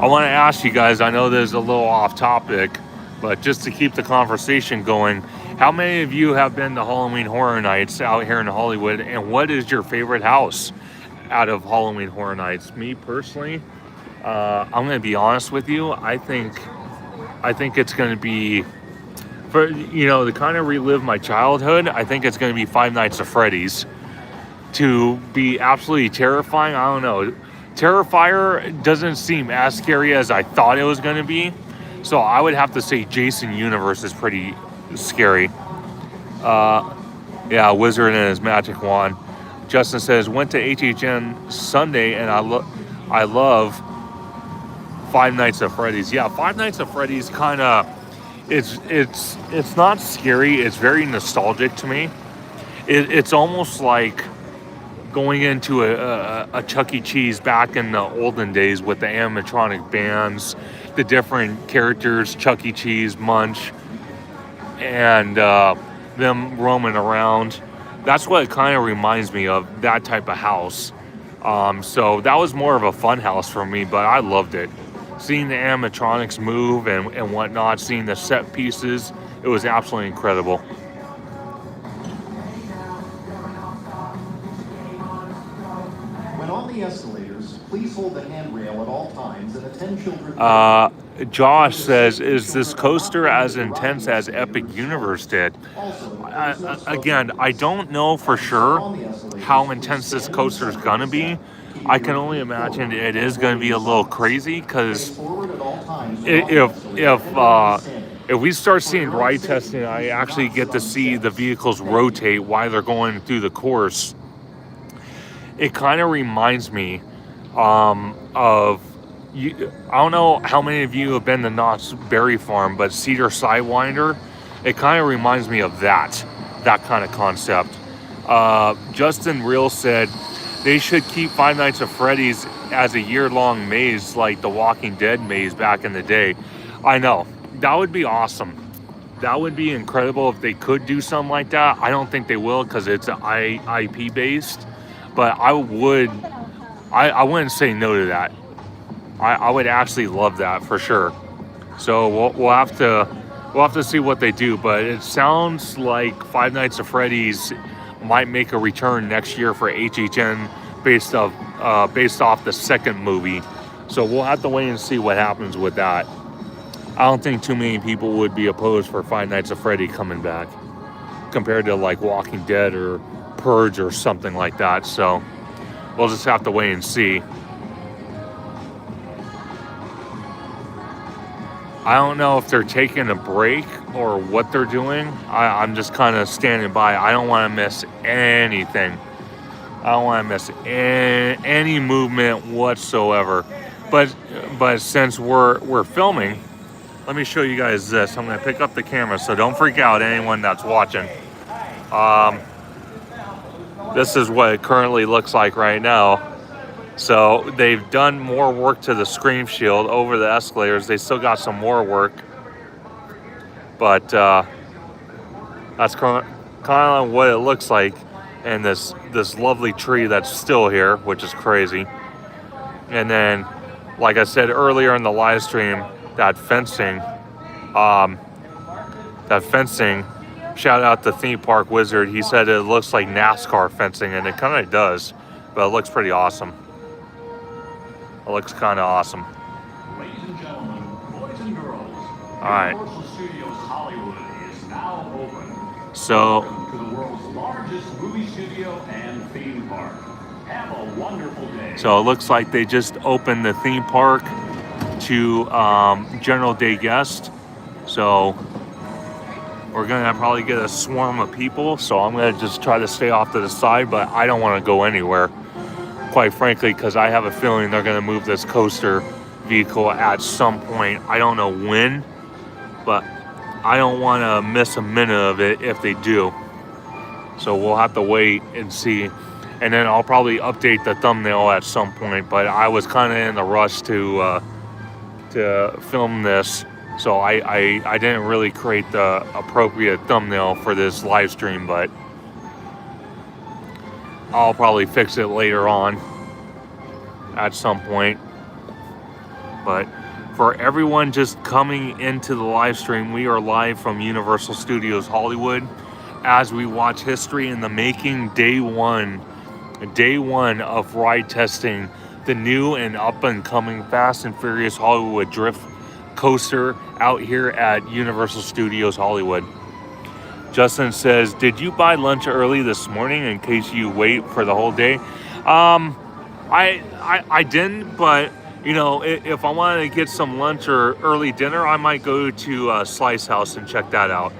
I want to ask you guys, I know this is a little off topic, but just to keep the conversation going, how many of you have been to Halloween Horror Nights out here in Hollywood, and what is your favorite house out of Halloween Horror Nights? Me personally, I'm going to be honest with you. I think it's going to be, for to kind of relive my childhood, I think it's going to be Five Nights at Freddy's. To be absolutely terrifying, I don't know. Terrifier doesn't seem as scary as I thought it was going to be. So I would have to say Jason Universe is pretty scary. Wizard and his magic wand. Justin says, went to HHN Sunday and I love Five Nights at Freddy's. Yeah, Five Nights at Freddy's kind of, it's not scary. It's very nostalgic to me. It's almost like going into a Chuck E. Cheese back in the olden days with the animatronic bands, the different characters, Chuck E. Cheese, Munch, and them roaming around. That's what it kind of reminds me of, that type of house. So that was more of a fun house for me, but I loved it. Seeing the animatronics move and whatnot, seeing the set pieces, it was absolutely incredible.
When on the escalators, please hold the handrail at all times and attend children.
Josh says, is this coaster as intense as Epic Universe did? Again, I don't know for sure how intense this coaster is going to be. I can only imagine it is going to be a little crazy, because if we start seeing ride testing, I actually get to see the vehicles rotate while they're going through the course. It kind of reminds me of, I don't know how many of you have been to Knott's Berry Farm, but Cedar Sidewinder, it kind of reminds me of that kind of concept. Justin Real said they should keep Five Nights at Freddy's as a year-long maze like the Walking Dead maze back in the day. I know, that would be awesome. That would be incredible if they could do something like that. I don't think they will, because it's IP based, but I wouldn't say no to that. I would actually love that for sure. So we'll have to see what they do, but it sounds like Five Nights at Freddy's might make a return next year for HHN based off the second movie. So we'll have to wait and see what happens with that. I don't think too many people would be opposed for Five Nights at Freddy coming back compared to like Walking Dead or Purge or something like that. So we'll just have to wait and see. I don't know if they're taking a break or what they're doing. I'm just kind of standing by. I don't want to miss anything. I don't want to miss any movement whatsoever. But since we're filming, let me show you guys this. I'm gonna pick up the camera, so don't freak out, anyone that's watching. This is what it currently looks like right now. So they've done more work to the screen shield over the escalators. They still got some more work, but that's kind of what it looks like. And this lovely tree that's still here, which is crazy. And then, like I said earlier in the live stream, that fencing. Shout out to Theme Park Wizard. He said it looks like NASCAR fencing, and it kind of does, but it looks pretty awesome. It looks kind of awesome.
Ladies and gentlemen, boys and girls,
all right.
Universal Studios Hollywood is now open.
So,
welcome to the world's largest movie studio and theme park. Have a wonderful day.
So it looks like they just opened the theme park to general day guests. So we're gonna probably get a swarm of people. So I'm gonna just try to stay off to the side, but I don't want to go anywhere, quite frankly, because I have a feeling they're gonna move this coaster vehicle at some point. I don't know when, but I don't want to miss a minute of it if they do. So we'll have to wait and see. And then I'll probably update the thumbnail at some point, but I was kind of in a rush to film this, so I didn't really create the appropriate thumbnail for this live stream, but I'll probably fix it later on at some point. But for everyone just coming into the live stream, we are live from Universal Studios Hollywood as we watch history in the making. Day one of ride testing the new and up and coming Fast and Furious Hollywood Drift coaster out here at Universal Studios Hollywood. Justin says, did you buy lunch early this morning in case you wait for the whole day? I didn't, but you know, if I wanted to get some lunch or early dinner, I might go to Slice House and check that out.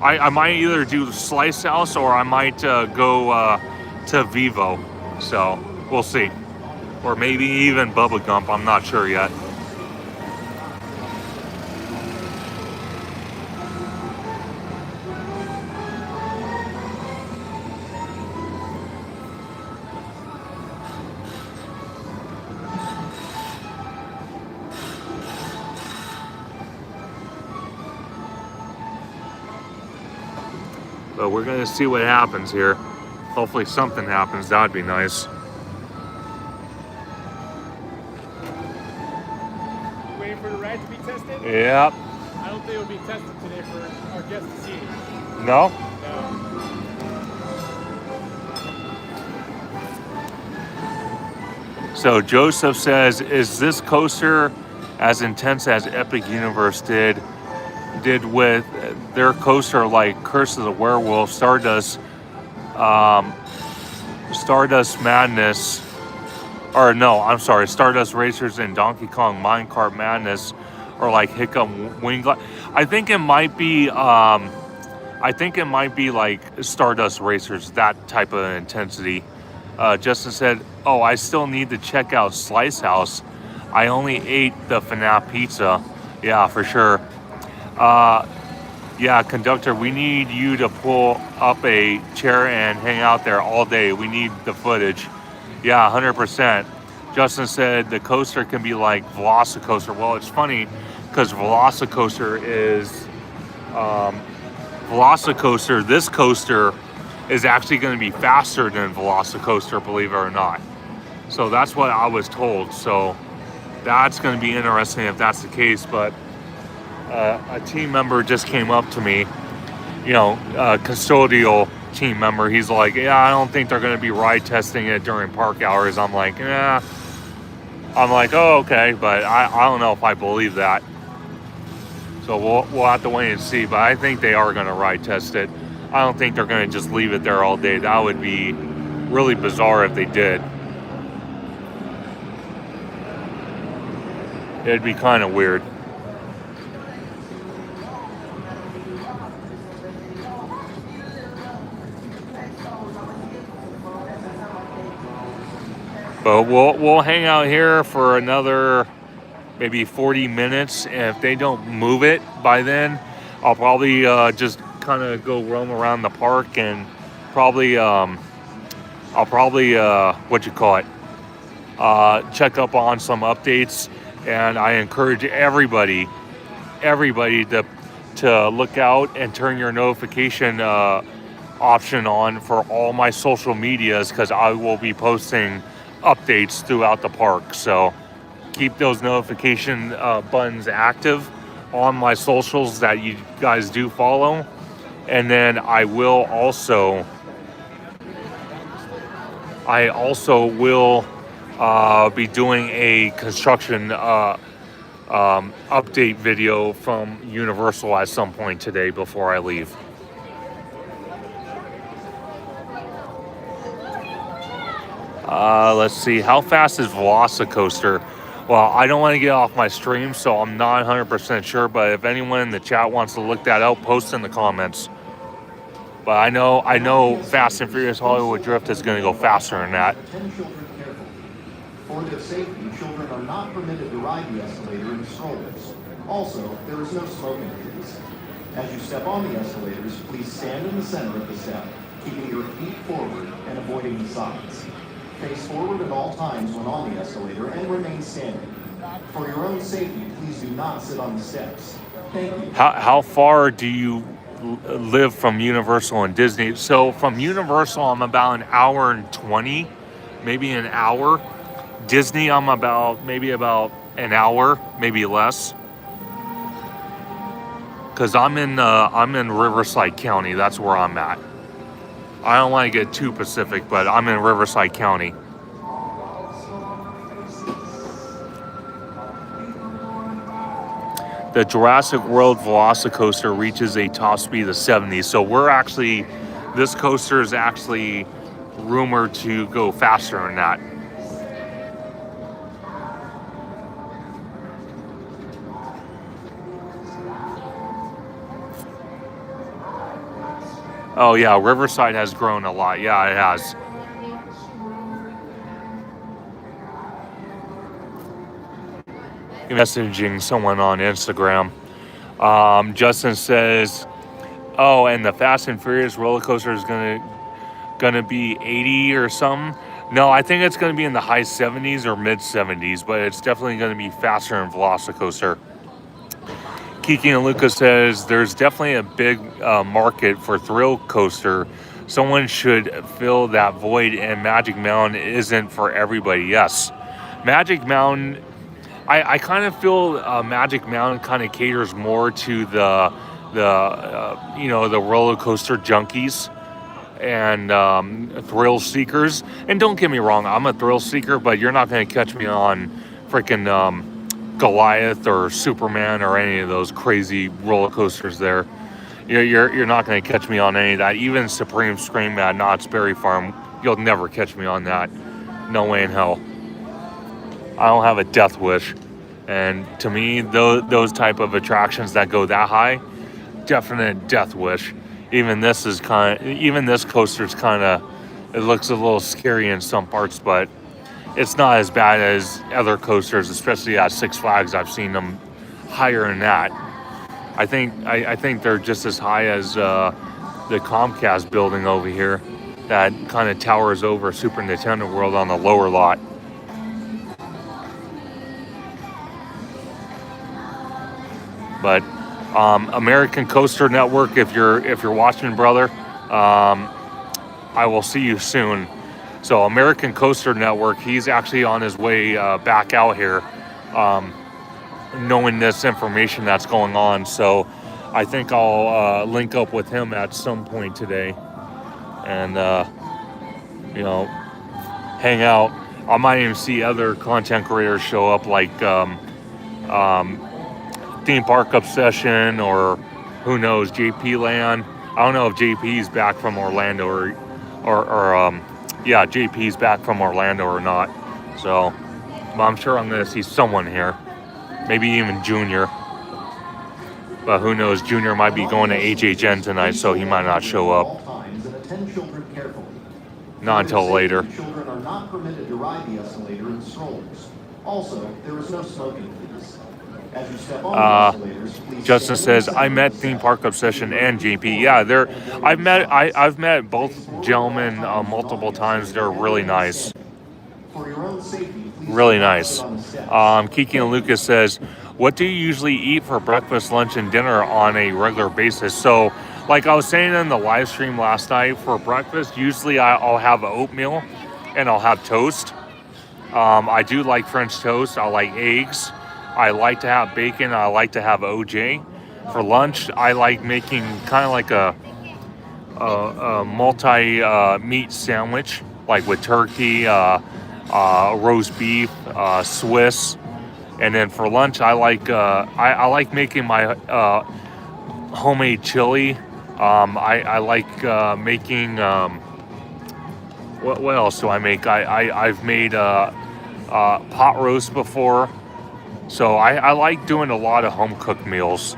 I might either do Slice House or I might go to Vivo. So we'll see. Or maybe even Bubba Gump. I'm not sure yet. But we're gonna see what happens here. Hopefully something happens. That'd be nice.
You waiting for the ride to be tested?
Yep.
I don't think it'll be tested today for our guests to see.
No?
No.
So Joseph says, is this coaster as intense as Epic Universe did with their coaster like Curse of the Werewolf, Stardust Madness, or no, I'm sorry, Stardust Racers and Donkey Kong Minecart Madness, or like Hiccup Wing Glide? I think it might be like Stardust Racers, that type of intensity. Justin said, oh, I still need to check out Slice House. I only ate the FNAF pizza. Yeah, for sure. Yeah, conductor, we need you to pull up a chair and hang out there all day. We need the footage. Yeah, 100%. Justin said the coaster can be like Velocicoaster. Well, it's funny because Velocicoaster is this coaster is actually going to be faster than Velocicoaster, believe it or not. So that's what I was told. So that's going to be interesting if that's the case. But a team member just came up to me, you know, a custodial team member. He's like, yeah, I don't think they're going to be ride testing it during park hours. I'm like, yeah. I'm like, oh, okay. But I don't know if I believe that. So we'll have to wait and see. But I think they are going to ride test it. I don't think they're going to just leave it there all day. That would be really bizarre if they did. It'd be kind of weird. But we'll hang out here for another maybe 40 minutes. And if they don't move it by then, I'll probably just kind of go roam around the park and probably I'll probably check up on some updates. And I encourage everybody to look out and turn your notification option on for all my social medias, because I will be posting updates throughout the park. So keep those notification buttons active on my socials that you guys do follow. And then I also will be doing a construction update video from Universal at some point today before I leave. Let's see, how fast is Velocicoaster? Well, I don't want to get off my stream, so I'm not 100% sure, but if anyone in the chat wants to look that up, post in the comments. But I know Fast and Furious Hollywood Drift is going to go faster than that.
Attend children carefully. For their safety, children are not permitted to ride the escalator in strollers. Also, there is no smoking please. As you step on the escalators, please stand in the center of the step, keeping your feet forward and avoiding the sides. Face forward at all times when on the escalator and remain standing. For your own safety, please do not sit on the steps. Thank you.
How far do you live from Universal and Disney? So from Universal, I'm about an hour and 20, maybe an hour. Disney, I'm maybe about an hour, maybe less. Because I'm in Riverside County. That's where I'm at. I don't want to get too Pacific, but I'm in Riverside County. The Jurassic World Velocicoaster reaches a top speed of 70. So this coaster is actually rumored to go faster than that. Oh yeah, Riverside has grown a lot. Yeah, it has. Messaging someone on Instagram. Justin says, "Oh, and the Fast and Furious roller coaster is gonna be 80 or something." No, I think it's gonna be in the high 70s or mid 70s, but it's definitely gonna be faster than Velocicoaster. Kiki and Lucas says, "There's definitely a big market for thrill coaster. Someone should fill that void, and Magic Mountain isn't for everybody." Yes, Magic Mountain. I kind of feel Magic Mountain kind of caters more to the roller coaster junkies and thrill seekers. And don't get me wrong, I'm a thrill seeker, but you're not going to catch me on freaking Goliath or Superman or any of those crazy roller coasters there. You're not going to catch me on any of that. Even Supreme Scream at Knott's Berry Farm, you'll never catch me on that. No way in hell. I don't have a death wish. And to me, those type of attractions that go that high, definite death wish. Even this coaster's kind of, it looks a little scary in some parts, but it's not as bad as other coasters, especially at Six Flags. I've seen them higher than that. I think they're just as high as the Comcast building over here that kind of towers over Super Nintendo World on the lower lot. But American Coaster Network, if you're watching, brother, I will see you soon. So American Coaster Network, he's actually on his way back out here, knowing this information that's going on. So I think I'll link up with him at some point today and, hang out. I might even see other content creators show up, like Theme Park Obsession, or who knows, JP Land. I don't know if JP's back from Orlando or JP's back from Orlando or not. So, but I'm sure I'm going to see someone here. maybe even Junior. But who knows? Junior might be going to HHN tonight, so he might not show up. Not until later.
Children are not permitted to ride the escalator in strollers. Also, there is no smoking, please. As you step on the escalators, please
Justin
stand
says, I met Theme Park Obsession and JP. Yeah, I've met both gentlemen multiple times. They're really nice.
For your own safety, please
Really
do not
nice.
sit on the steps.
Kiki and Lucas says, what do you usually eat for breakfast, lunch, and dinner on a regular basis? So, like I was saying in the live stream last night, for breakfast, usually I'll have oatmeal and I'll have toast. I do like French toast. I like eggs. I like to have bacon. I like to have OJ. For lunch, I like making kind of like a multi-meat sandwich, like with turkey, roast beef, Swiss. And then for lunch, I like making my homemade chili. I like making what else do I make? I've made pot roast before, so I like doing a lot of home cooked meals.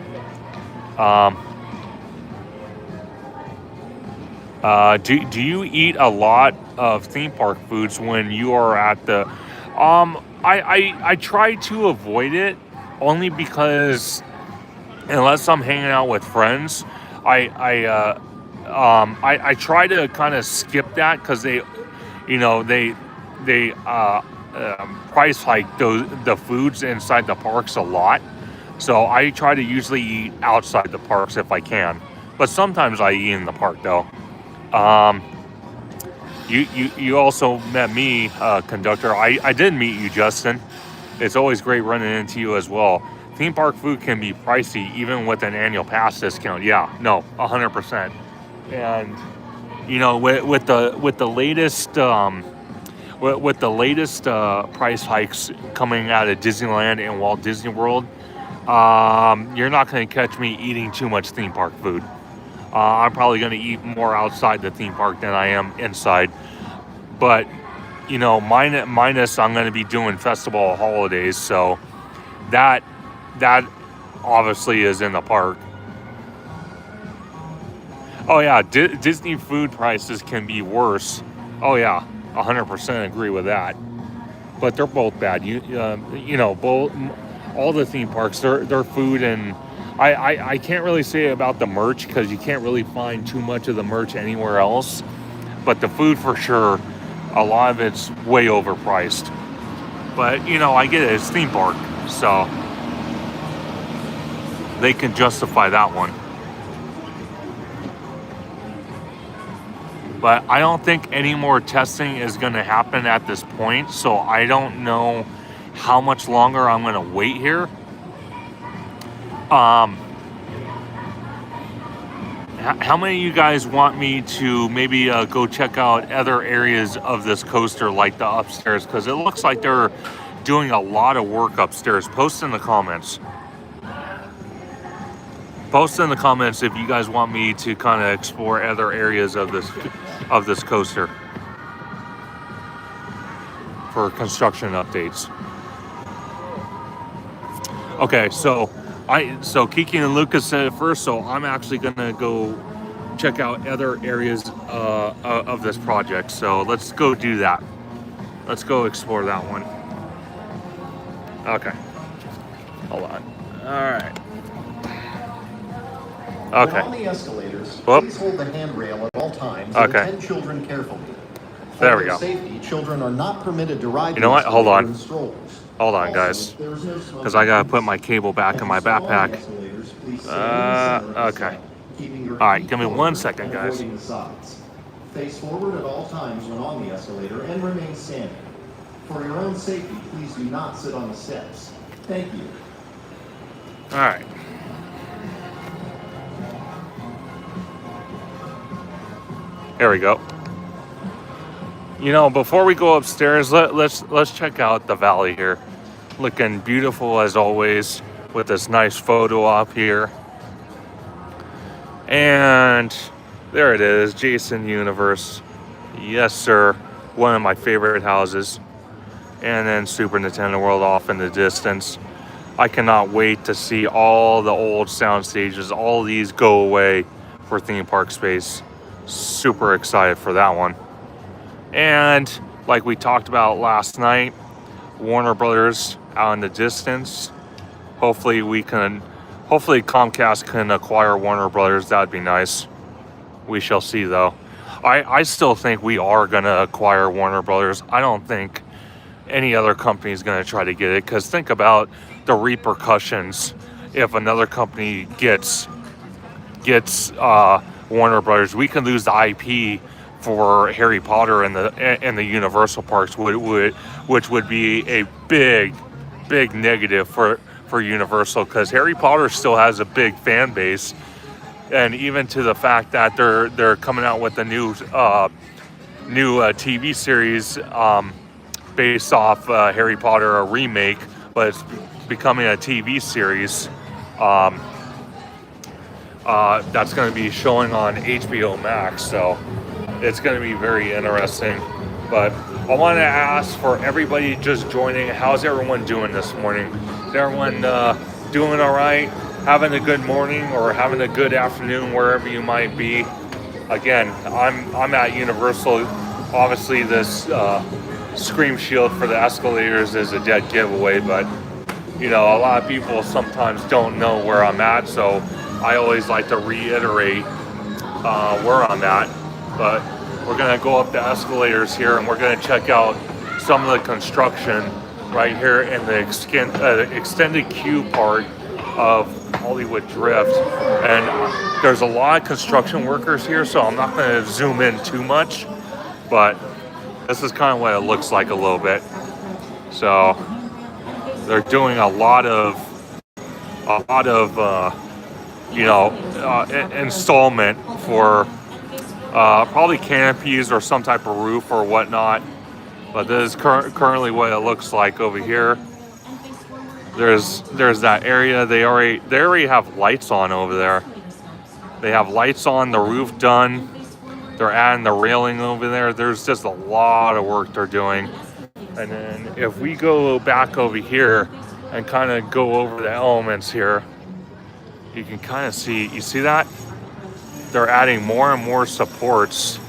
Do you eat a lot of theme park foods when you are at the? I try to avoid it only because unless I'm hanging out with friends, I try to kind of skip that because they price hike the foods inside the parks a lot. So I try to usually eat outside the parks if I can, but sometimes I eat in the park though. You also met me, conductor. I did meet you, Justin. It's always great running into you as well. Theme park food can be pricey even with an annual pass discount. Yeah, no, 100%. And with the latest price hikes coming out of Disneyland and Walt Disney World, you're not going to catch me eating too much theme park food. I'm probably going to eat more outside the theme park than I am inside. But, minus I'm going to be doing festival holidays, so that obviously is in the park. Oh yeah, Disney food prices can be worse. Oh yeah, 100% agree with that. But they're both bad. Both all the theme parks, their food, and I can't really say about the merch because you can't really find too much of the merch anywhere else. But the food for sure, a lot of it's way overpriced. But I get it, it's theme park, so they can justify that one. But I don't think any more testing is going to happen at this point, so I don't know how much longer I'm going to wait here. How many of you guys want me to maybe go check out other areas of this coaster, like the upstairs? Because it looks like they're doing a lot of work upstairs. Post in the comments. Post in the comments if you guys want me to kind of explore other areas of this coaster for construction updates. Okay, so Kiki and Lucas said it first, so I'm actually gonna go check out other areas of this project. So let's go do that. Let's go explore that one. Okay, hold on. All right. Okay.
When on the escalators,
Whoop.
please hold the handrail at all times
Okay.
and attend children carefully.
There
For
we
their
go.
Safety, children are not permitted to ride
You know what? Hold on.
in strollers.
Hold on,
Also,
guys,
there is no smoking,
because I gotta put
please.
my cable back
As
in
you
my
step on the
backpack.
escalators, please stand in the center of the
Okay.
step, keeping your
All right,
feet
give me
forward
1 second,
and
guys.
avoiding the sides. Face forward at all times when on the escalator and remain standing. For your own safety, please do not sit on the steps. Thank you.
All right. There we go. Before we go upstairs, let's check out the valley here. Looking beautiful as always with this nice photo op here. And there it is, Jason Universe. Yes, sir. One of my favorite houses. And then Super Nintendo World off in the distance. I cannot wait to see all the old sound stages, all these go away for theme park space. Super excited for that one. And like we talked about last night, Warner Brothers out in the distance. Hopefully Comcast can acquire Warner Brothers. That'd be nice. We shall see though. I still think we are gonna acquire Warner Brothers. I don't think any other company is gonna try to get it, because think about the repercussions if another company gets Warner Brothers. We can lose the IP for Harry Potter and the Universal parks, which would be a big negative for Universal, because Harry Potter still has a big fan base, and even to the fact that they're coming out with a new TV series based off Harry Potter, a remake, but it's becoming a TV series. That's going to be showing on HBO Max, so it's going to be very interesting. But I want to ask for everybody just joining, how's everyone doing this morning? Is everyone doing all right? Having a good morning or having a good afternoon wherever you might be? Again, I'm at Universal. Obviously, this Scream Shield for the escalators is a dead giveaway, but you know, a lot of people sometimes don't know where I'm at, so I always like to reiterate where I'm at. But we're gonna go up the escalators here, and we're gonna check out some of the construction right here in the extended queue part of Hollywood Drift. And there's a lot of construction workers here, so I'm not gonna zoom in too much, but this is kind of what it looks like a little bit. So they're doing a lot of installment for probably canopies or some type of roof or whatnot. But this is currently what it looks like over here. There's that area. They already have lights on over there. They have lights on, the roof done. They're adding the railing over there. There's just a lot of work they're doing. And then if we go back over here and kind of go over the elements here, you can kind of see, you see that? They're adding more and more supports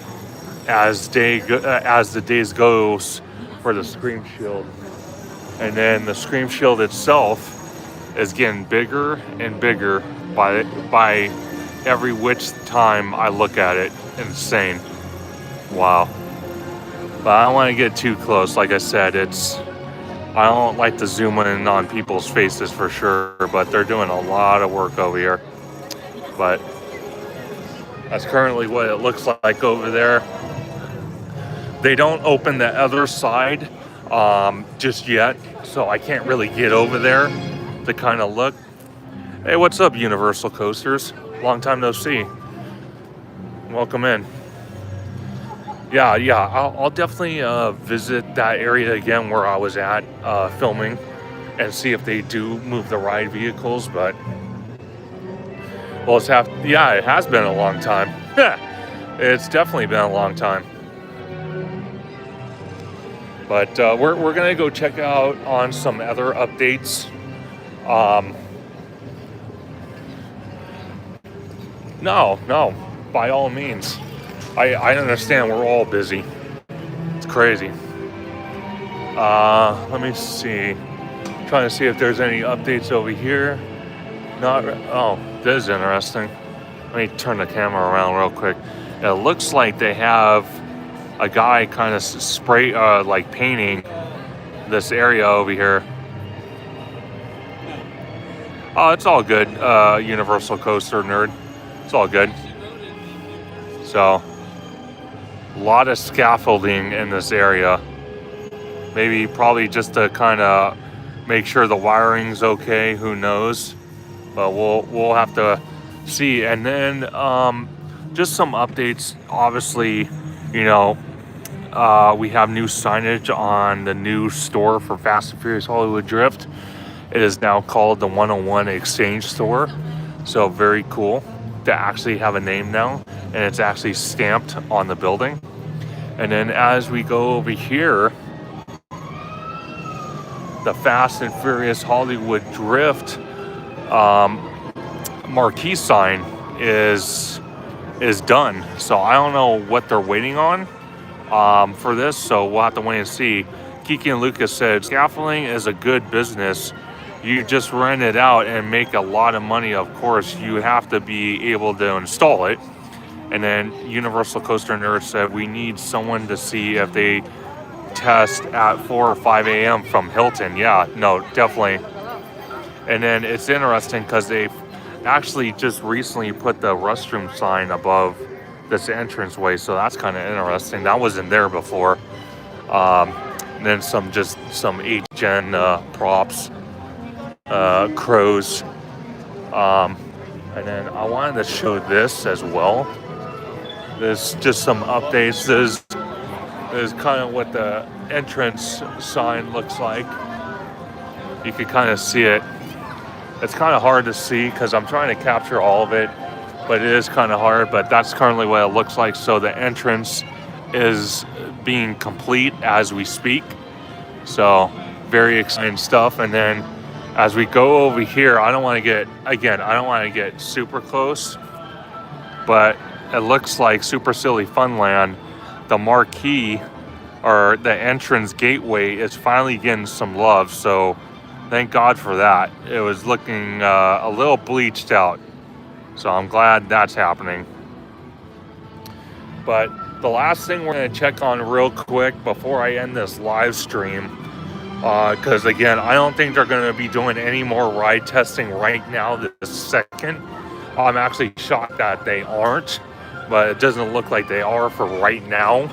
as the days goes for the Scream Shield. And then the Scream Shield itself is getting bigger and bigger by every which time I look at it. Insane. Wow. But I don't want to get too close. Like I said, I don't like to zoom in on people's faces for sure, but they're doing a lot of work over here. But that's currently what it looks like over there. They don't open the other side just yet, so I can't really get over there to kind of look. Hey, what's up, Universal Coasters? Long time no see. Welcome in. Yeah, I'll definitely visit that area again where I was at filming and see if they do move the ride vehicles, but well, it has been a long time. It's definitely been a long time. But we're gonna go check out on some other updates. No, by all means. I understand we're all busy. It's crazy. Let me see. Trying to see if there's any updates over here. Oh, this is interesting. Let me turn the camera around real quick. It looks like they have a guy kind of like painting this area over here. Oh, it's all good, Universal Coaster nerd. It's all good. So, a lot of scaffolding in this area. Probably just to kind of make sure the wiring's okay. Who knows? But we'll have to see. And then just some updates. Obviously, we have new signage on the new store for Fast and Furious Hollywood Drift. It is now called the 101 Exchange Store. So very cool to actually have a name now, and it's actually stamped on the building. And then as we go over here, the Fast and Furious Hollywood Drift marquee sign is done. So I don't know what they're waiting on for this. So we'll have to wait and see. Kiki and Lucas said scaffolding is a good business. You just rent it out and make a lot of money. Of course, you have to be able to install it. And then Universal Coaster Nerd said we need someone to see if they test at 4 or 5 a.m. from Hilton. Yeah, no, definitely. And then it's interesting because they actually just recently put the restroom sign above this entranceway, so that's kind of interesting. That wasn't there before. And then some 8-gen props, crows. And then I wanted to show this as well. There's just some updates. This is kind of what the entrance sign looks like. You can kind of see it. It's kind of hard to see because I'm trying to capture all of it, but it is kind of hard. But that's currently what it looks like. So the entrance is being complete as we speak. So very exciting stuff. And then as we go over here, I don't want to get super close, but it looks like Super Silly Funland, the marquee or the entrance gateway is finally getting some love. So thank God for that. It was looking a little bleached out. So I'm glad that's happening. But the last thing we're going to check on real quick before I end this live stream, because again, I don't think they're going to be doing any more ride testing right now this second. I'm actually shocked that they aren't, but it doesn't look like they are for right now.